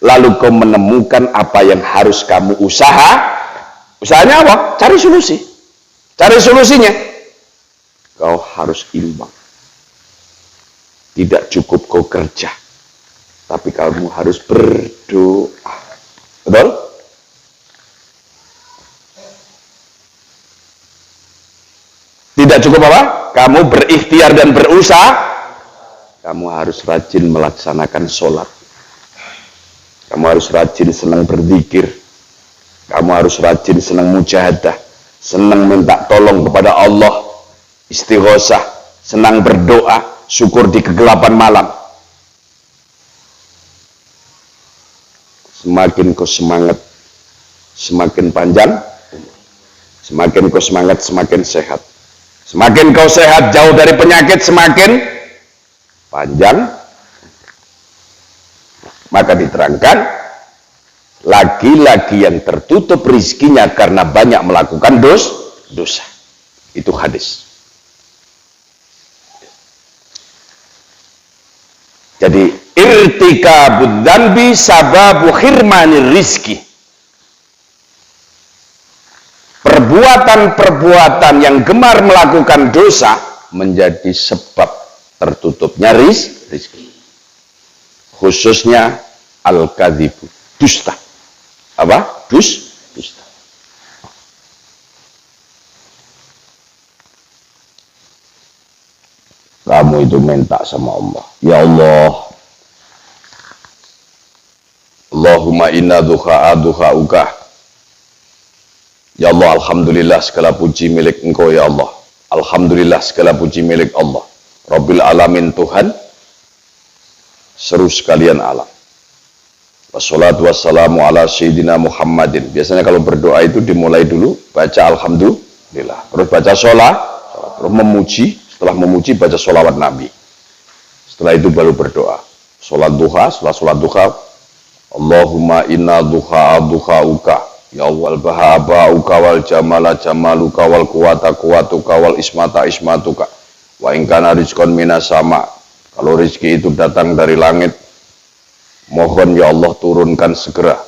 lalu kau menemukan apa yang harus kamu usahanya apa? Cari solusi. Cari solusinya. Kau harus imbang. Tidak cukup kau kerja, tapi kamu harus berdoa. Betul? Tidak cukup apa? Kamu berikhtiar dan berusaha, kamu harus rajin melaksanakan sholat. Kamu harus rajin senang berzikir. Kamu harus rajin senang mujahadah. Senang minta tolong kepada Allah. Istighosah. Senang berdoa. Syukur di kegelapan malam. Semakin kau semangat, semakin panjang. Semakin kau semangat, semakin sehat. Semakin kau sehat, jauh dari penyakit, semakin panjang. Maka diterangkan, laki-laki yang tertutup rizkinya karena banyak melakukan dosa. Itu hadis. Jadi, irtikabud dzanbi sababu khirmanir rizki. Perbuatan-perbuatan yang gemar melakukan dosa menjadi sebab tertutupnya rizki. Khususnya al-kadzibu, dusta. Apa? Dusta. Kamu itu minta sama Allah, ya Allah, Allahumma inna dukha'uka. Ya Allah, alhamdulillah segala puji milik Engkau ya Allah. Alhamdulillah segala puji milik Allah. Rabbil alamin, Tuhan seru sekalian alam. Wassalatu wassalamu ala sayyidina Muhammadin. Biasanya kalau berdoa itu dimulai dulu baca alhamdulillah, terus baca sholat, terus memuji, setelah memuji baca sholawat Nabi. Setelah itu baru berdoa. Sholat duha, setelah sholat duha, Allahumma inna dukha'uka, ya Allah, baha-baha'uka wal jamala jamaluka wal quwata-quwatuka wal ismata-ismatuka wa ingkana rizqan minas sama. Kalau rezeki itu datang dari langit, mohon ya Allah turunkan segera.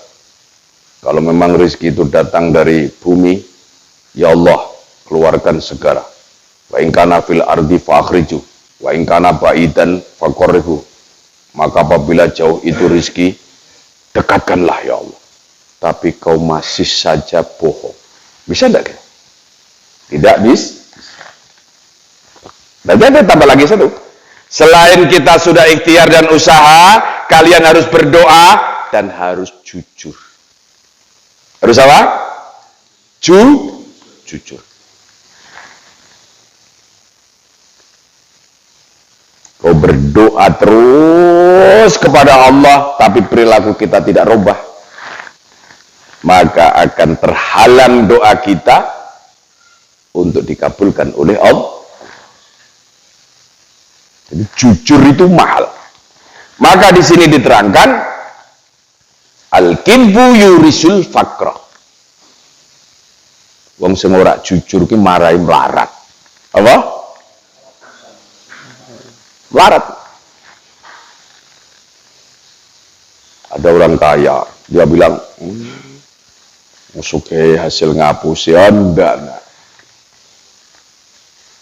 Kalau memang rezeki itu datang dari bumi, ya Allah keluarkan segera. Wa in kana fil ardi fakhriju wa in kana ba'idan faqarrihu. Maka apabila jauh itu rezeki, dekatkanlah ya Allah. Tapi kau masih saja bohong. Bisa enggak? Tidak bisa. Dan ada tambah lagi satu. Selain kita sudah ikhtiar dan usaha, kalian harus berdoa dan harus jujur. Harus apa? Jujur. Kau berdoa terus kepada Allah, tapi perilaku kita tidak rubah, maka akan terhalang doa kita untuk dikabulkan oleh Allah. Jadi jujur itu mahal. Maka di sini diterangkan, Al-kidbu yurisul faqra. Wong sing ora jujur ki marai melarat. Apa? Melarat. Ada orang kaya, dia bilang, musuke hasil ngapusi, enggak.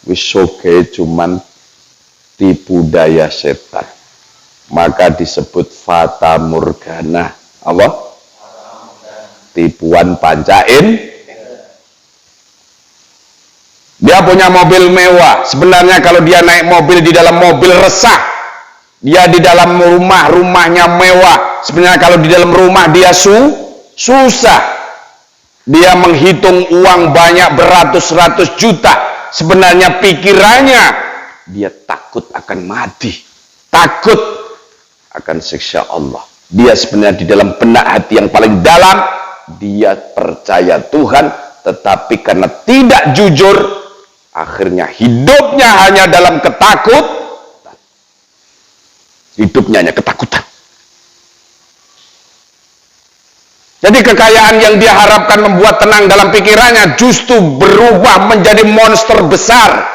Wis oke cuman tipu daya setan. Maka disebut fata morgana. Apa? Tipuan pancain. Dia punya mobil mewah. Sebenarnya kalau dia naik mobil, di dalam mobil resah. Dia di dalam rumah, rumahnya mewah. Sebenarnya kalau di dalam rumah dia susah. Dia menghitung uang banyak beratus-ratus juta. Sebenarnya pikirannya dia takut akan mati. Takut akan siksa Allah. Dia sebenarnya di dalam benak hati yang paling dalam, dia percaya Tuhan, tetapi karena tidak jujur, akhirnya hidupnya hanya dalam ketakutan. Hidupnya hanya ketakutan. Jadi kekayaan yang dia harapkan membuat tenang dalam pikirannya justru berubah menjadi monster besar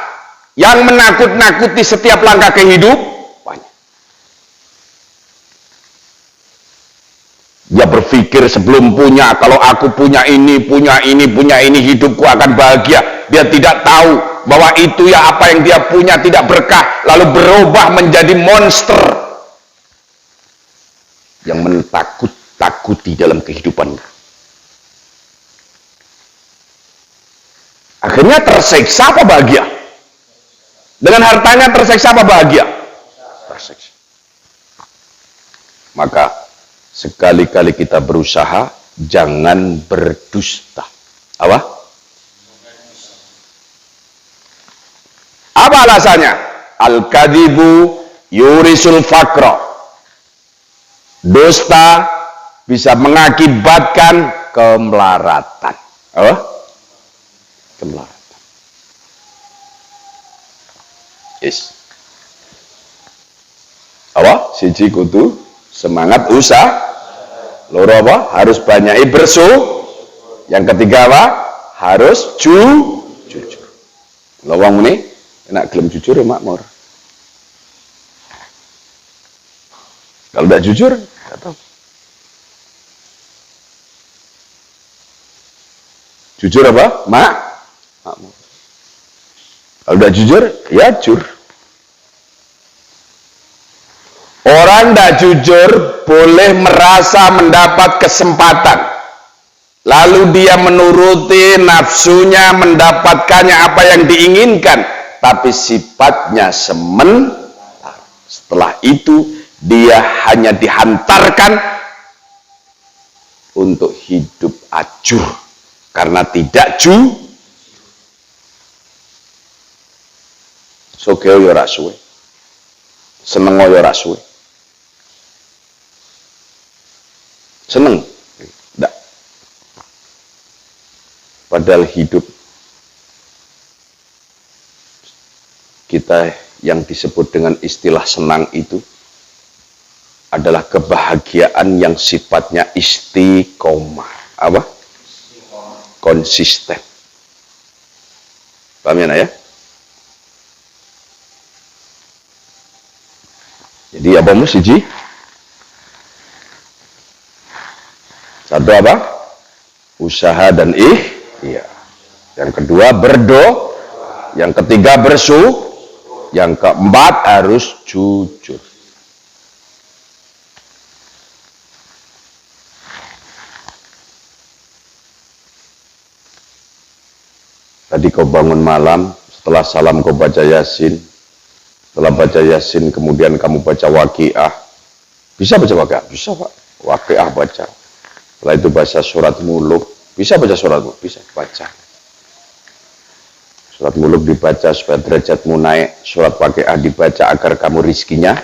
yang menakut-nakuti setiap langkah kehidupannya. Dia berpikir sebelum punya, kalau aku punya ini, hidupku akan bahagia. Dia tidak tahu bahwa itu ya apa yang dia punya tidak berkah, lalu berubah menjadi monster yang menakut-takuti dalam kehidupannya. Akhirnya tersiksa apa bahagia? Dengan hartanya tersiksa apa bahagia? Tersiksa. Maka sekali-kali kita berusaha, jangan berdusta. Apa? Apa alasannya? Al-kadibu yurisul faqra. Dusta bisa mengakibatkan kemelaratan. Apa? Kemelaratan. Yes. Apa? Siji kudu semangat usaha. Loro apa? Harus banyak Yang ketiga apa? Harus jujur. Lawang ini enak gelem jujur ya makmur. Kalau tidak jujur, tidak tahu. Jujur apa? Makmur. Kalau tidak jujur, ya jur. Orang tidak jujur boleh merasa mendapat kesempatan. Lalu dia menuruti nafsunya, mendapatkannya apa yang diinginkan. Tapi sifatnya sementara. Setelah itu, dia hanya dihantarkan untuk hidup ajur. Karena tidak sogeo yo ra suwe. Seneng yo ra suwe. Seneng enggak. Padahal hidup kita yang disebut dengan istilah senang itu adalah kebahagiaan yang sifatnya istiqomah. Apa? Konsisten. Paham ya? Jadi apa siji? Satu apa? Usaha dan iya. Yang kedua yang ketiga yang keempat harus jujur. Tadi kau bangun malam, setelah salam kau baca Yasin. Setelah baca Yasin, kemudian kamu baca Waqiah. Bisa baca Waqiah? Bisa Pak. Waqiah baca. Setelah itu baca surat Muluk. Bisa baca surat Muluk? Bisa baca. Surat Muluk dibaca supaya derajatmu naik. Surat Waqiah dibaca agar kamu rizkinya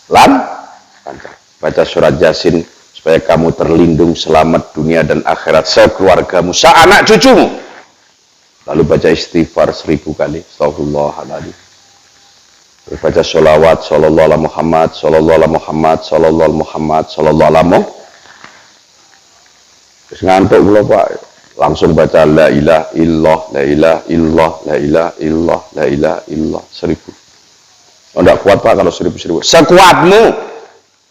lancar. Baca surat Yasin supaya kamu terlindung selamat dunia dan akhirat. Sekeluargamu, seanak cucumu. Lalu baca istighfar 1000 kali. Astagfirullahaladzim. Baca sholawat. Sallallahu ala Muhammad. Sallallahu ala Muhammad. Sallallahu ala Muhammad. Sallallahu ala Muhammad. Terus ngantuk pula Pak, langsung baca la ilaha illallah, la ilaha illallah, la ilaha illallah, la ilaha illallah 1000. Oh, enggak kuat Pak kalau 1000. Sekuatmu.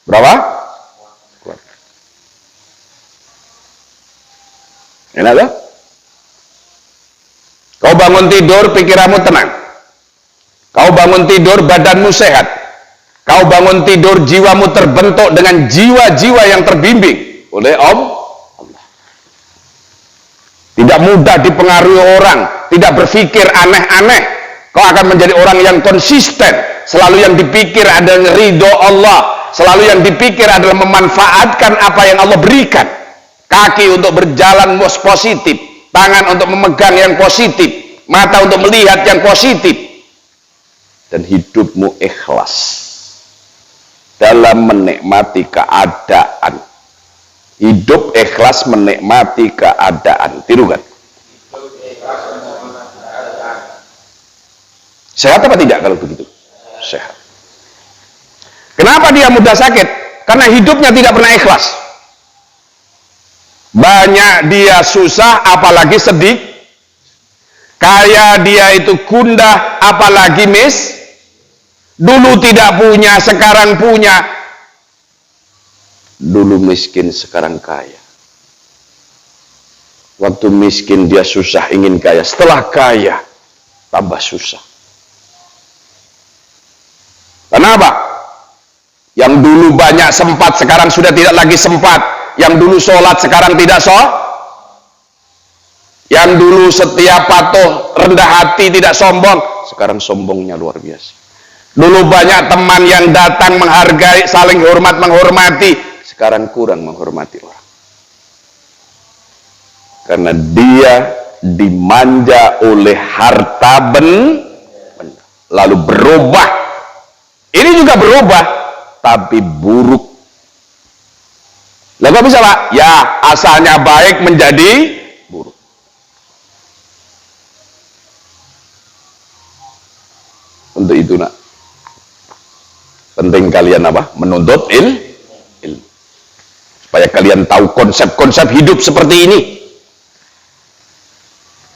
Berapa? Kuat. Enak tak? Kau bangun tidur, pikiranmu tenang. Kau bangun tidur, badanmu sehat. Kau bangun tidur, jiwamu terbentuk dengan jiwa-jiwa yang terbimbing oleh Allah. Tidak mudah dipengaruhi orang, tidak berpikir aneh-aneh. Kau akan menjadi orang yang konsisten. Selalu yang dipikir adalah ridho Allah. Selalu yang dipikir adalah memanfaatkan apa yang Allah berikan. Kaki untuk berjalan positif, tangan untuk memegang yang positif, mata untuk melihat yang positif, dan hidupmu ikhlas dalam menikmati keadaan. Hidup ikhlas menikmati keadaan. Tiru kan? Sehat apa tidak kalau begitu? Sehat. Kenapa dia mudah sakit? Karena hidupnya tidak pernah ikhlas. Banyak dia susah, apalagi sedih. Kaya dia itu gundah, apalagi dulu tidak punya, sekarang punya. Dulu miskin, sekarang kaya. Waktu miskin dia susah, ingin kaya. Setelah kaya, tambah susah. Kenapa? Yang dulu banyak sempat, sekarang sudah tidak lagi sempat. Yang dulu sholat, sekarang tidak sholat. Yang dulu setia patuh, rendah hati, tidak sombong, sekarang sombongnya luar biasa. Dulu banyak teman yang datang menghargai, saling hormat, menghormati, sekarang kurang menghormati orang. Karena dia dimanja oleh harta benda, lalu berubah. Ini juga berubah, tapi buruk. Lah kok bisa Pak? Ya, asalnya baik menjadi buruk. Untuk itu nak, penting kalian apa? Menuntut ilmu. Supaya kalian tahu konsep-konsep hidup seperti ini.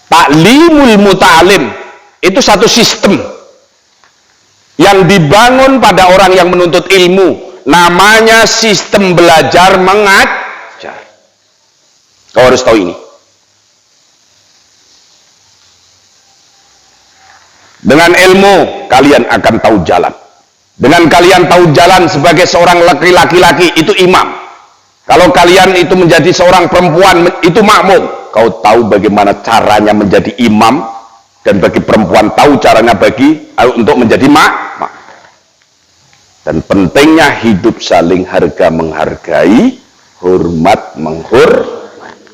Taklimul muta'alim itu satu sistem yang dibangun pada orang yang menuntut ilmu. Namanya sistem belajar mengajar. Kau harus tahu ini. Dengan ilmu kalian akan tahu jalan. Dengan kalian tahu jalan sebagai seorang laki-laki, itu imam. Kalau kalian itu menjadi seorang perempuan, itu makmum. Kau tahu bagaimana caranya menjadi imam, dan bagi perempuan tahu caranya untuk menjadi makmum. Dan pentingnya hidup saling harga menghargai, hormat menghormati.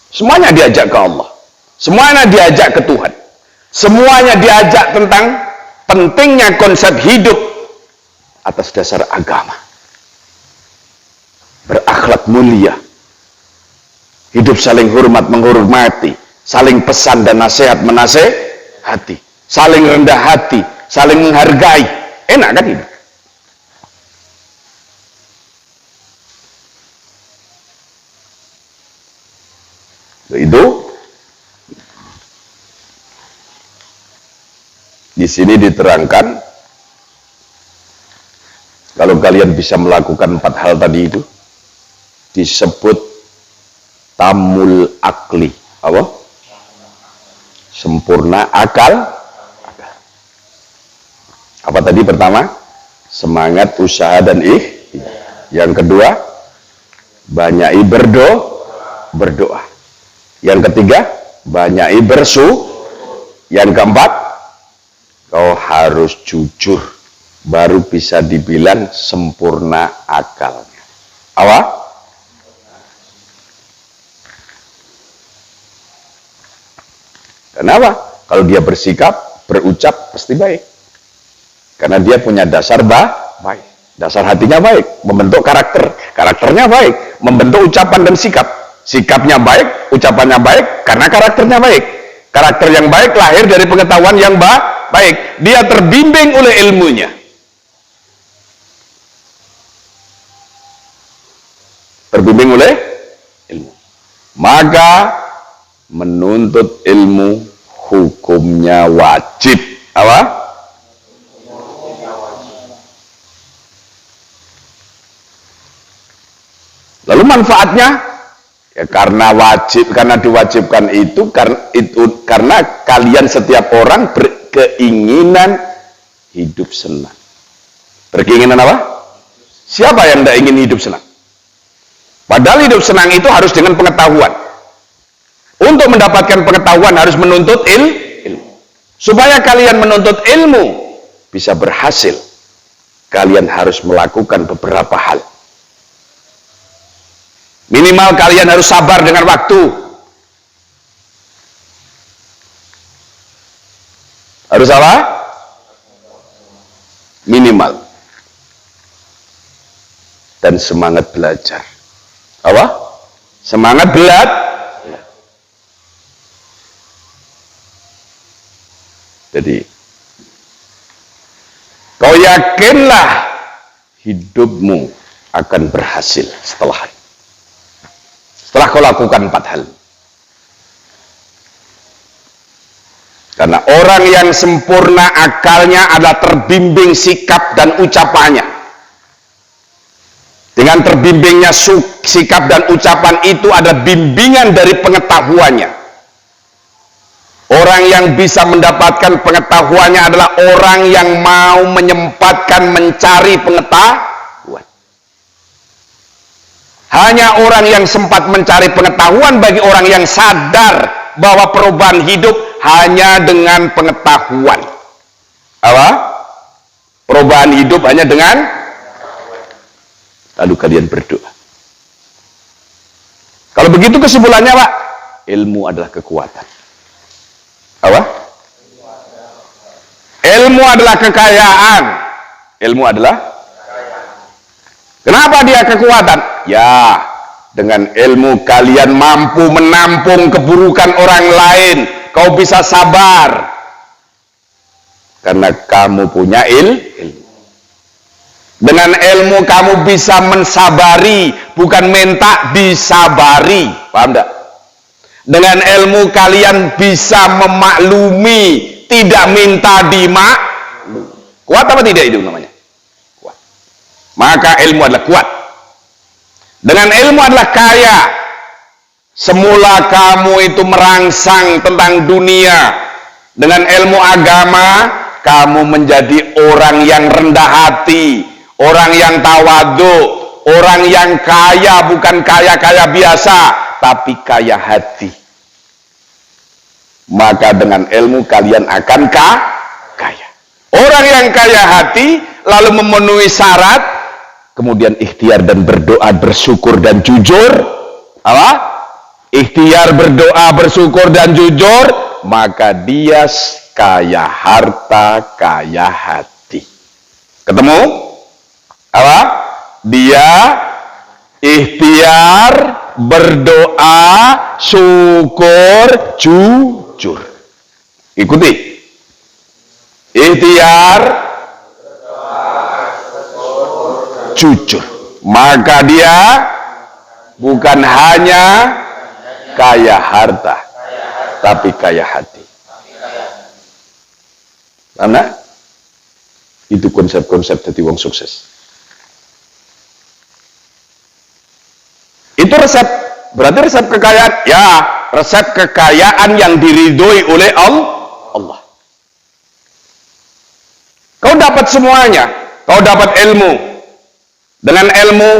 Semuanya diajak ke Allah, semuanya diajak ke Tuhan, semuanya diajak tentang pentingnya konsep hidup atas dasar agama, berakhlak mulia, hidup saling hormat menghormati, saling pesan dan nasihat menasehati, saling rendah hati, saling menghargai. Enak kan ini? Itu di sini diterangkan, kalau kalian bisa melakukan 4 hal tadi itu, disebut tamul akli. Apa? Sempurna akal. Apa tadi pertama? Semangat, usaha, dan Yang kedua, banyaki berdoa. Yang ketiga, banyaki Yang keempat, kau harus jujur, baru bisa dibilang sempurna akalnya. Apa? Kenapa? Kalau dia bersikap, berucap, pasti baik. Karena dia punya dasar baik. Dasar hatinya baik, membentuk karakternya baik, membentuk ucapan dan sikap. Sikapnya baik, ucapannya baik, karena karakternya baik. Karakter yang baik lahir dari pengetahuan yang baik. Dia terbimbing oleh ilmunya. Terbimbing oleh ilmu. Maka menuntut ilmu hukumnya wajib. Apa? Lalu manfaatnya? Ya karena wajib, karena diwajibkan itu karena kalian setiap orang berkeinginan hidup senang. Berkeinginan apa? Siapa yang tidak ingin hidup senang? Padahal hidup senang itu harus dengan pengetahuan. Untuk mendapatkan pengetahuan harus menuntut ilmu. Supaya kalian menuntut ilmu bisa berhasil, kalian harus melakukan beberapa hal. Minimal kalian harus sabar dengan waktu. Harus apa? Minimal. Dan semangat belajar. Apa? Semangat belajar. Jadi, kau yakinlah hidupmu akan berhasil setelah kau lakukan 4 hal. Karena orang yang sempurna akalnya adalah terbimbing sikap dan ucapannya. Dengan terbimbingnya sikap dan ucapan itu ada bimbingan dari pengetahuannya. Orang yang bisa mendapatkan pengetahuannya adalah orang yang mau menyempatkan mencari pengetahuan. Hanya orang yang sempat mencari pengetahuan bagi orang yang sadar bahwa perubahan hidup hanya dengan pengetahuan. Apa? Perubahan hidup hanya dengan. Lalu kalian berdoa. Kalau begitu kesimpulannya, Pak, ilmu adalah kekuatan. Apa? Ilmu adalah kekayaan. Ilmu adalah kekayaan. Kenapa dia kekuatan? Ya, dengan ilmu kalian mampu menampung keburukan orang lain. Kau bisa sabar karena kamu punya ilmu. Dengan ilmu kamu bisa mensabari, bukan minta disabari. Paham enggak? Dengan ilmu kalian bisa memaklumi, tidak minta dimaklumi. Kuat apa tidak itu namanya? Kuat. Maka ilmu adalah kuat. Dengan ilmu adalah kaya. Semula kamu itu merangsang tentang dunia. Dengan ilmu agama, kamu menjadi orang yang rendah hati, orang yang tawadhu, orang yang kaya, bukan kaya-kaya biasa, tapi kaya hati. Maka dengan ilmu kalian akan kaya. Orang yang kaya hati lalu memenuhi syarat, kemudian ikhtiar dan berdoa, bersyukur dan jujur. Apa? Ikhtiar, berdoa, bersyukur dan jujur, maka dia kaya harta, kaya hati. Ketemu? Apa? Dia ikhtiar, berdoa, syukur, jujur. Ikuti. Ikhtiar, jujur. Maka dia bukan hanya kaya harta, tapi kaya hati. Karena itu konsep-konsep dari wong sukses. Itu resep, berarti resep kekayaan. Ya, resep kekayaan yang diridhoi oleh Allah. Kau dapat semuanya, kau dapat ilmu. Dengan ilmu,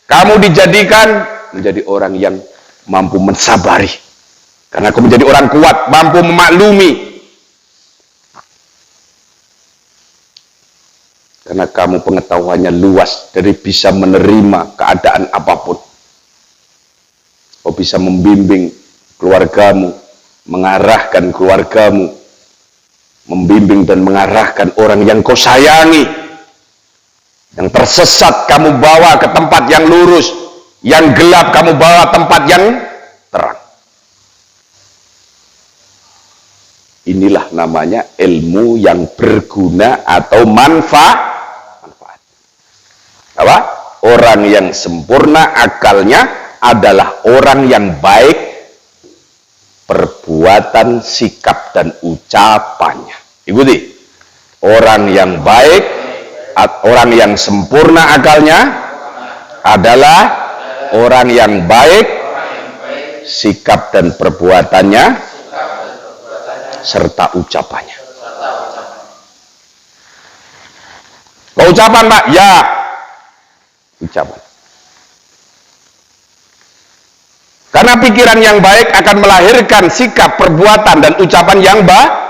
kamu dijadikan menjadi orang yang mampu mensabari. Karena kau menjadi orang kuat, mampu memaklumi. Karena kamu pengetahuannya luas, dari bisa menerima keadaan apapun. Kau bisa membimbing keluargamu, mengarahkan keluargamu, membimbing dan mengarahkan orang yang kau sayangi. Yang tersesat kamu bawa ke tempat yang lurus, yang gelap kamu bawa tempat yang terang. Inilah namanya ilmu yang berguna atau manfaat. Apa? Orang yang sempurna akalnya adalah orang yang baik perbuatan, sikap, dan ucapannya. Ikuti. Orang yang baik, orang yang sempurna akalnya adalah orang yang baik sikap dan perbuatannya serta ucapannya. Ucapan, Pak? Ya. Ucapan. Karena pikiran yang baik akan melahirkan sikap, perbuatan, dan ucapan yang baik.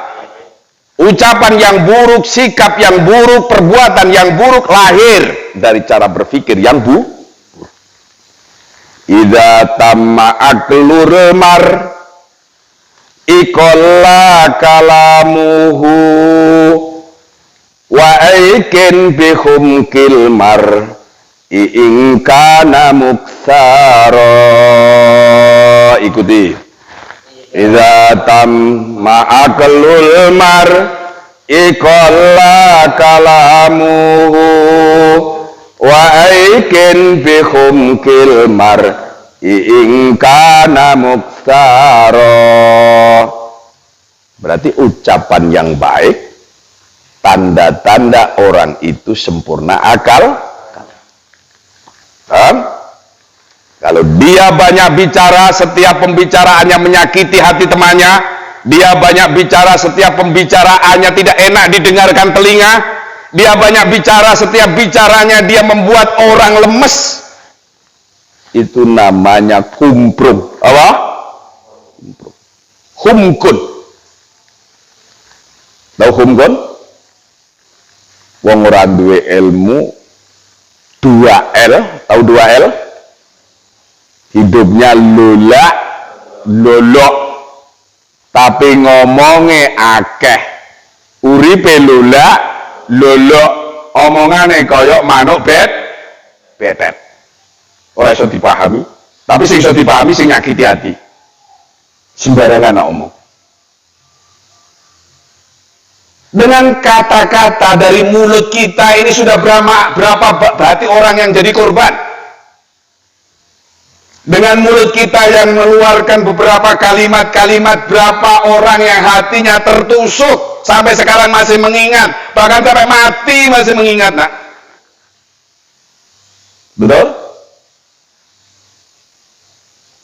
Ucapan yang buruk, sikap yang buruk, perbuatan yang buruk lahir dari cara berpikir yang buruk. Idza tamma aklur mar ikolla kalamuhu wa aikin bihum kilmar ingkana muksara. Ikuti. Idza tamma aklul mar ikolla kalamuhu wa aikin bihum kilmar ingkana muksara. Berarti ucapan yang baik tanda-tanda orang itu sempurna akal. Kalau dia banyak bicara, setiap pembicaraannya menyakiti hati temannya, dia banyak bicara, setiap pembicaraannya tidak enak didengarkan telinga, dia banyak bicara, setiap bicaranya dia membuat orang lemes, itu namanya kumprung. Apa? Humkun. Tahu humkun? Wong ora duwe ilmu 2L, tahu 2L? Hidupnya lolok, tapi ngomongnya akeh. Uripe lolok, omongane koyok manuk betet. Ora iso dipahami, tapi sing iso dipahami sing nyakiti hati. Sembarangan omong. Dengan kata-kata dari mulut kita ini sudah berapa berarti orang yang jadi korban. Dengan mulut kita yang mengeluarkan beberapa kalimat-kalimat, berapa orang yang hatinya tertusuk sampai sekarang masih mengingat, bahkan sampai mati masih mengingat, nak. Betul?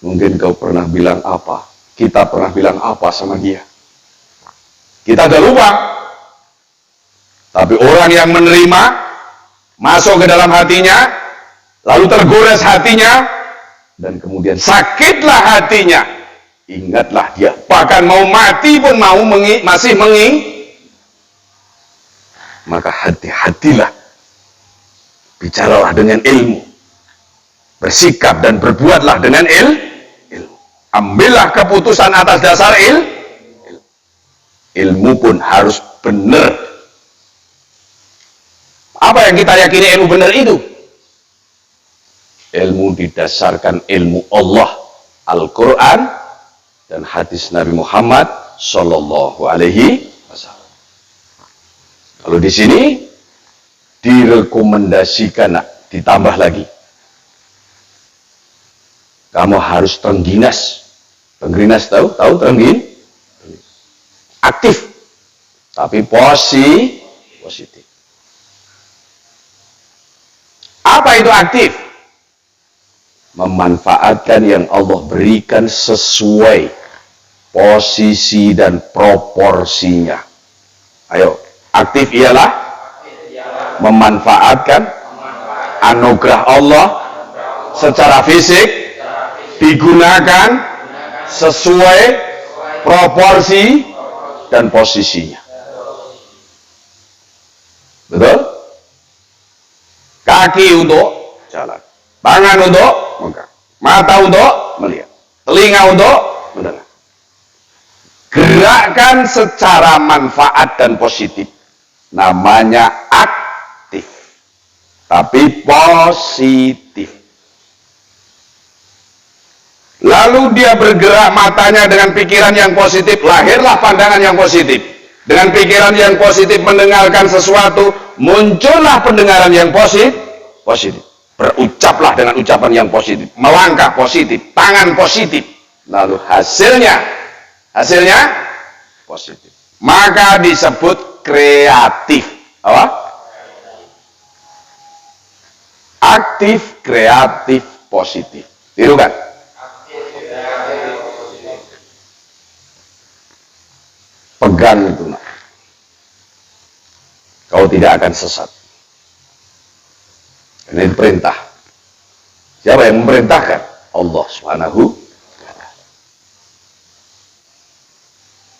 Mungkin kau pernah bilang apa, kita pernah bilang apa sama dia, kita udah lupa. Tapi orang yang menerima masuk ke dalam hatinya, lalu tergores hatinya, dan kemudian sakitlah hatinya, ingatlah dia, bahkan mau mati pun masih maka hati-hatilah, bicaralah dengan ilmu, bersikap dan berbuatlah dengan ilmu, ambillah keputusan atas dasar ilmu pun harus benar. Apa yang kita yakini ilmu benar itu? Ilmu didasarkan ilmu Allah, Al-Quran, dan hadis Nabi Muhammad Sallallahu Alaihi Wasallam. Kalau di sini direkomendasikan, ditambah lagi, kamu harus terengginas. Terengginas tahu terengginas? Aktif, tapi positif. Apa itu aktif? Memanfaatkan yang Allah berikan sesuai posisi dan proporsinya. Ayo, aktif ialah memanfaatkan anugerah Allah secara fisik, digunakan sesuai proporsi dan posisinya. Betul? Kaki untuk jalan, tangan untuk megang, mata untuk melihat, telinga untuk mendengar. Gerakan secara manfaat dan positif, namanya aktif, tapi positif. Lalu dia bergerak matanya dengan pikiran yang positif, lahirlah pandangan yang positif. Dengan pikiran yang positif mendengarkan sesuatu, muncullah pendengaran yang positif. Berucaplah dengan ucapan yang positif, melangkah positif, tangan positif, lalu hasilnya positif, maka disebut kreatif. Apa? Aktif, kreatif, positif. Tiru kan? Pegang itu, nak. Kau tidak akan sesat. Ini perintah. Siapa yang memerintahkan? Allah Subhanahu wa ta'ala.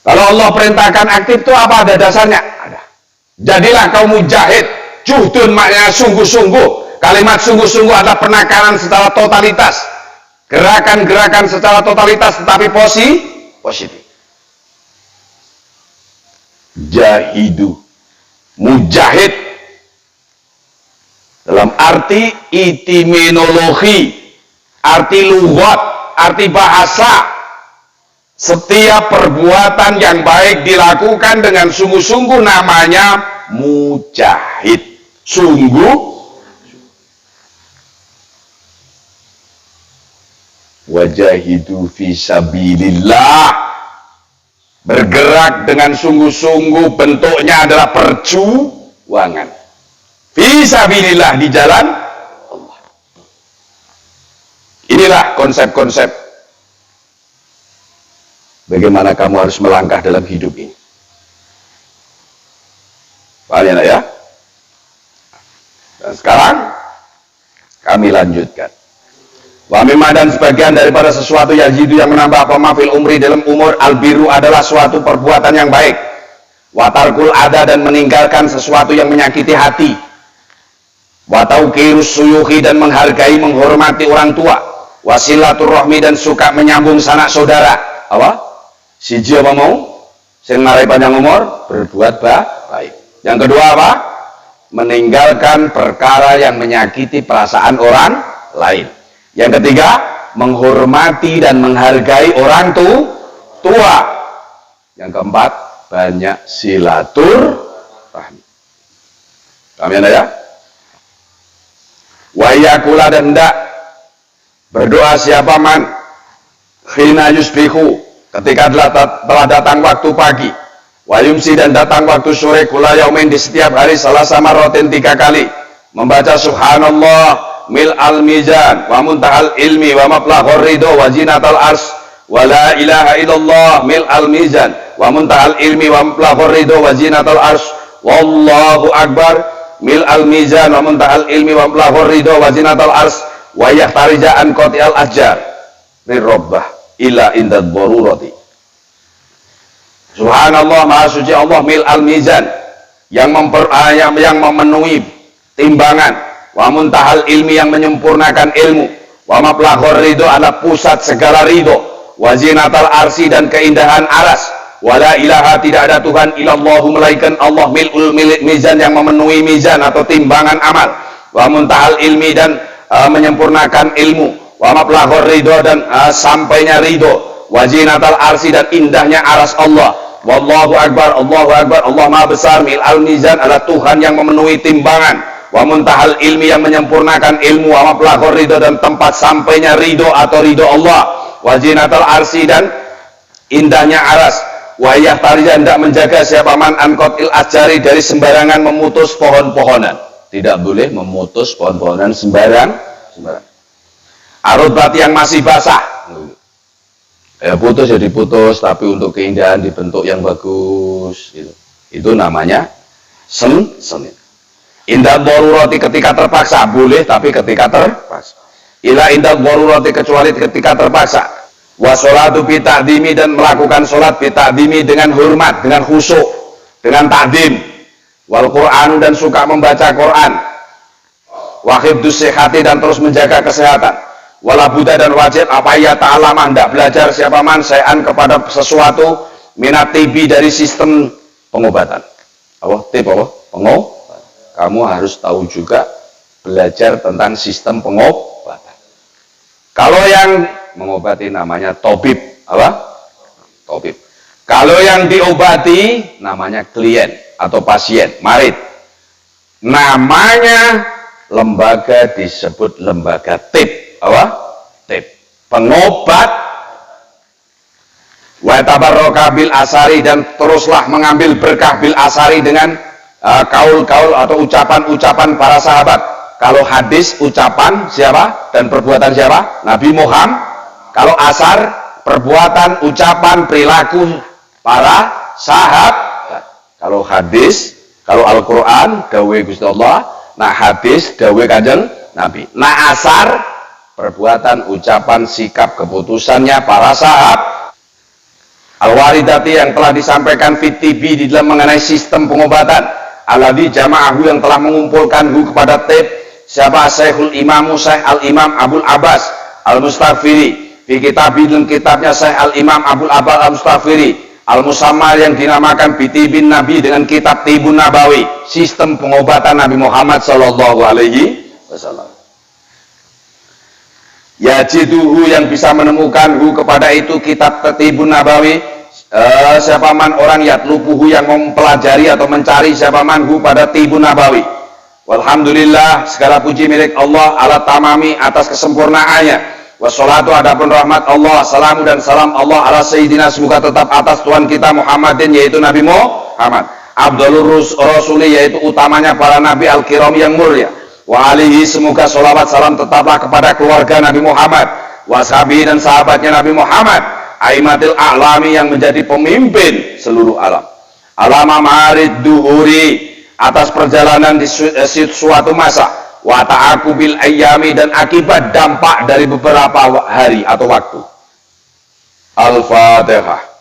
Kalau Allah perintahkan aktif itu apa? Ada dasarnya? Ada. Jadilah kau mujahid. Juhdun maknanya sungguh-sungguh. Kalimat sungguh-sungguh adalah penekanan secara totalitas. Gerakan-gerakan secara totalitas tetapi positif. Jahidu. Mujahid dalam arti etimologi, arti lughat, arti bahasa, setiap perbuatan yang baik dilakukan dengan sungguh-sungguh namanya mujahid. Sungguh, wajahidu fisabilillah, bergerak dengan sungguh-sungguh, bentuknya adalah perjuangan. Fisabilillah, di jalan Allah. Inilah konsep-konsep bagaimana kamu harus melangkah dalam hidup ini. Paham ya? Dan sekarang kami lanjutkan. Wa mimma, dan sebagian daripada sesuatu yazidu yang menambah pemafil umri dalam umur, albiru adalah suatu perbuatan yang baik. Wa tarkul ada, dan meninggalkan sesuatu yang menyakiti hati. Wa tauqirus suyuhi, dan menghargai menghormati orang tua. Wa silaturrahmi, dan suka menyambung sanak saudara. Apa? Siji apa mau? Sing marai panjang umur, berbuat baik. Yang kedua apa? Meninggalkan perkara yang menyakiti perasaan orang lain. Yang ketiga, menghormati dan menghargai orang tua. Yang keempat, banyak silaturahmi. Kami anda ya? Wa yakula, dan hendak berdoa siapa man khina yusbihu, ketika telah datang waktu pagi. Wa yumsi, dan datang waktu sore, kula yaumin, di setiap hari, salasa marratin 3 kali, membaca subhanallah mil al mizan wa muntahal ilmi wa mablaghur ridho wa zinatal ars wa la ilaha illallah mil al mizan wa muntahal ilmi wa mablaghur ridho wa zinatal ars wallahu akbar mil al mizan wa muntahal ilmi wa mablaghur ridho wa zinatal ars wa yahtarija an qati'al ahjar rirrabbah ila indad darurati. Subhanallah, maha suci Allah, mil al mizan, yang memenuhi timbangan, wa muntahal ilmi, yang menyempurnakan ilmu, wa mablaghur ridho, adalah pusat segala ridho, wa zinatal arsi, dan keindahan aras, wa la ilaha, tidak ada Tuhan illallahu, melainkan Allah, mil'ul mizan, yang memenuhi mizan atau timbangan amal, wa muntahal ilmi, dan menyempurnakan ilmu, wa mablaghur ridho, dan sampainya ridho, wa zinatal arsi, dan indahnya aras Allah. Wallahu akbar, Allahu akbar, Allah maha besar, mil'al mizan, adalah Tuhan yang memenuhi timbangan, wa muntahal ilmi, yang menyempurnakan ilmu, wa mablaghur ridho, dan tempat sampainya ridho atau ridho Allah, wa zinatal arsi, dan indahnya aras, wa yahtarija, hendak menjaga siapa man an qatil asjari, dari sembarangan memutus pohon-pohonan. Tidak boleh memutus pohon-pohonan sembarang. Arutbat, yang masih basah, ya putus ya diputus, tapi untuk keindahan dibentuk yang bagus, itu namanya seni. Indah darurati, ketika terpaksa boleh, tapi ketika terpaksa. Ila indah darurati, kecuali ketika terpaksa. Wa sholatu bi ta'dimi, dan melakukan sholat bi ta'dimi, dengan hormat, dengan khusyuk, dengan ta'dim. Wal Qur'an, dan suka membaca Quran. Wa hifdzus sihhati, dan terus menjaga kesehatan. Wala buddha, dan wajib apa ya ta'alamah, hendak belajar siapa man sayan, kepada sesuatu minat tibi, dari sistem pengobatan. Tip apa? Pengobatan. Kamu harus tahu juga belajar tentang sistem pengobatan. Kalau yang mengobati namanya tabib, apa? Tabib. Kalau yang diobati namanya klien atau pasien, marid. Namanya lembaga disebut lembaga tib. Apa? Tib. Pengobat. Wa tabarraka bil asari, dan teruslah mengambil berkah bil asari dengan kaul-kaul atau ucapan-ucapan para sahabat. Kalau hadis ucapan siapa dan perbuatan siapa? Nabi Muhammad. Kalau asar perbuatan, ucapan, perilaku para sahabat. Kalau hadis, kalau Al-Qur'an dawe Gusti Allah, nah hadis dawe Kanjeng Nabi. Nah asar perbuatan, ucapan, sikap, keputusannya para sahabat. Al-waridati yang telah disampaikan fit tibi di dalam mengenai sistem pengobatan. Alladzi jama'ahu yang telah mengumpulkanhu kepada tib. Siapa? Syekhul Imamu Syekh Al-Imam Abul Abbas Al-Mustaghfiri fi kitab, dalam kitabnya Syekh Al-Imam Abul Abbas Al-Mustaghfiri Al-Musamma yang dinamakan Bitibin Nabi dengan kitab Tibun Nabawi, sistem pengobatan Nabi Muhammad sallallahu alaihi wasallam. Yajiduhu yang bisa menemukanhu kepada itu kitab Tibun Nabawi, siapa man orang yatlubuhu yang mempelajari atau mencari siapa manhu pada Tibun Nabawi. Walhamdulillah, segala puji milik Allah ala tamami, atas kesempurnaannya. Wassalatu, adapun rahmat Allah, salam dan salam Allah ala sayyidina, semoga tetap atas Tuhan kita Muhammadin, yaitu Nabi Muhammad, Abdulur Rasuli, yaitu utamanya para nabi al-kiram yang mulia. Wa alihi, semoga sholawat salam tetaplah kepada keluarga Nabi Muhammad, washabi dan sahabatnya Nabi Muhammad, aimatil a'lami yang menjadi pemimpin seluruh alam. Alama marid duhuri, atas perjalanan di suatu masa, wa ta'aqubil ayyami, dan akibat dampak dari beberapa hari atau waktu. Al-Fatihah.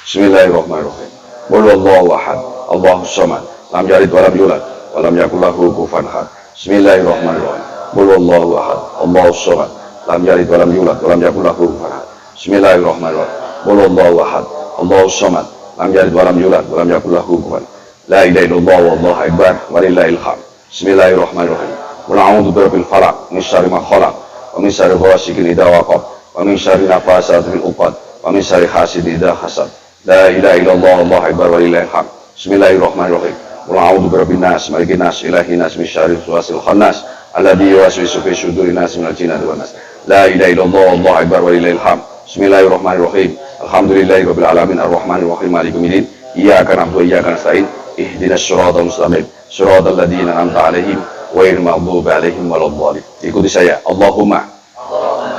Bismillahirrahmanirrahim. Qul huwallahu ahad, Allahus samad, lam yalid wa lam yulad wa lam yakul lahu kufuwan ahad. Bismillahirrahmanirrahim. Qul huwallahu ahad, Allahus samad, lam yalid wa lam yulad wa lam yakul lahu kufuwan ahad. Bismillahirrahmanirrahim. Qul huwallahu ahad, Allahus samad, lam yalid wa lam yulad wa lam yakul lahu kufuwan ahad. La ilaha illallah wallahu akbar walillahil hamd. Bismillahirrahmanirrahim. Qul a'udzu birabbil falaq min syarri ma khalaq wa min syarri ghasiqin idza waqab wa min syarri nafasatil 'uqad wa min syarri hasidin idza hasad. La ilaha illallah wallahu akbar walillahil hamd. Bismillahirrahmanirrahim. Qul a'udzu birabbin nas malikin nas ilahin nas min syarri waswasil khannas alladzi yuwaswisu fi sudurin nas minal jinnati wan nas. La ilaha illallah wallahu akbar walillahil hamd. Bismillahirrahmanirrahim. Alhamdulillahirabbil alamin arrahmanir rahim maliki yaumiddin. Iyyaka na'budu wa iyyaka nasta'in. Ihdinas siratal mustaqim. Siratal ladzina an'amta 'alaihim ghairil maghdubi 'alaihim waladdallin. Ikuti saya. Allahumma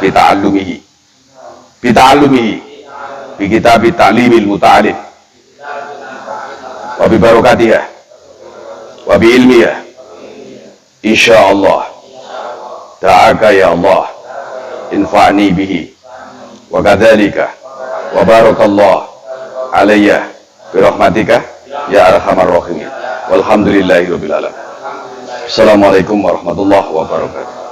bi ta'allumihi bi kitabit ta'limil muta'allim wa bi barakatiha wa bi ilmiha insyaallah ta'aka ya Allah infa'ni bihi wa kadzalika wa barakallahu alayya bi rahmatika ya arhamar rahimin walhamdulillahirabbil alamin. Assalamualaikum warahmatullahi wabarakatuh.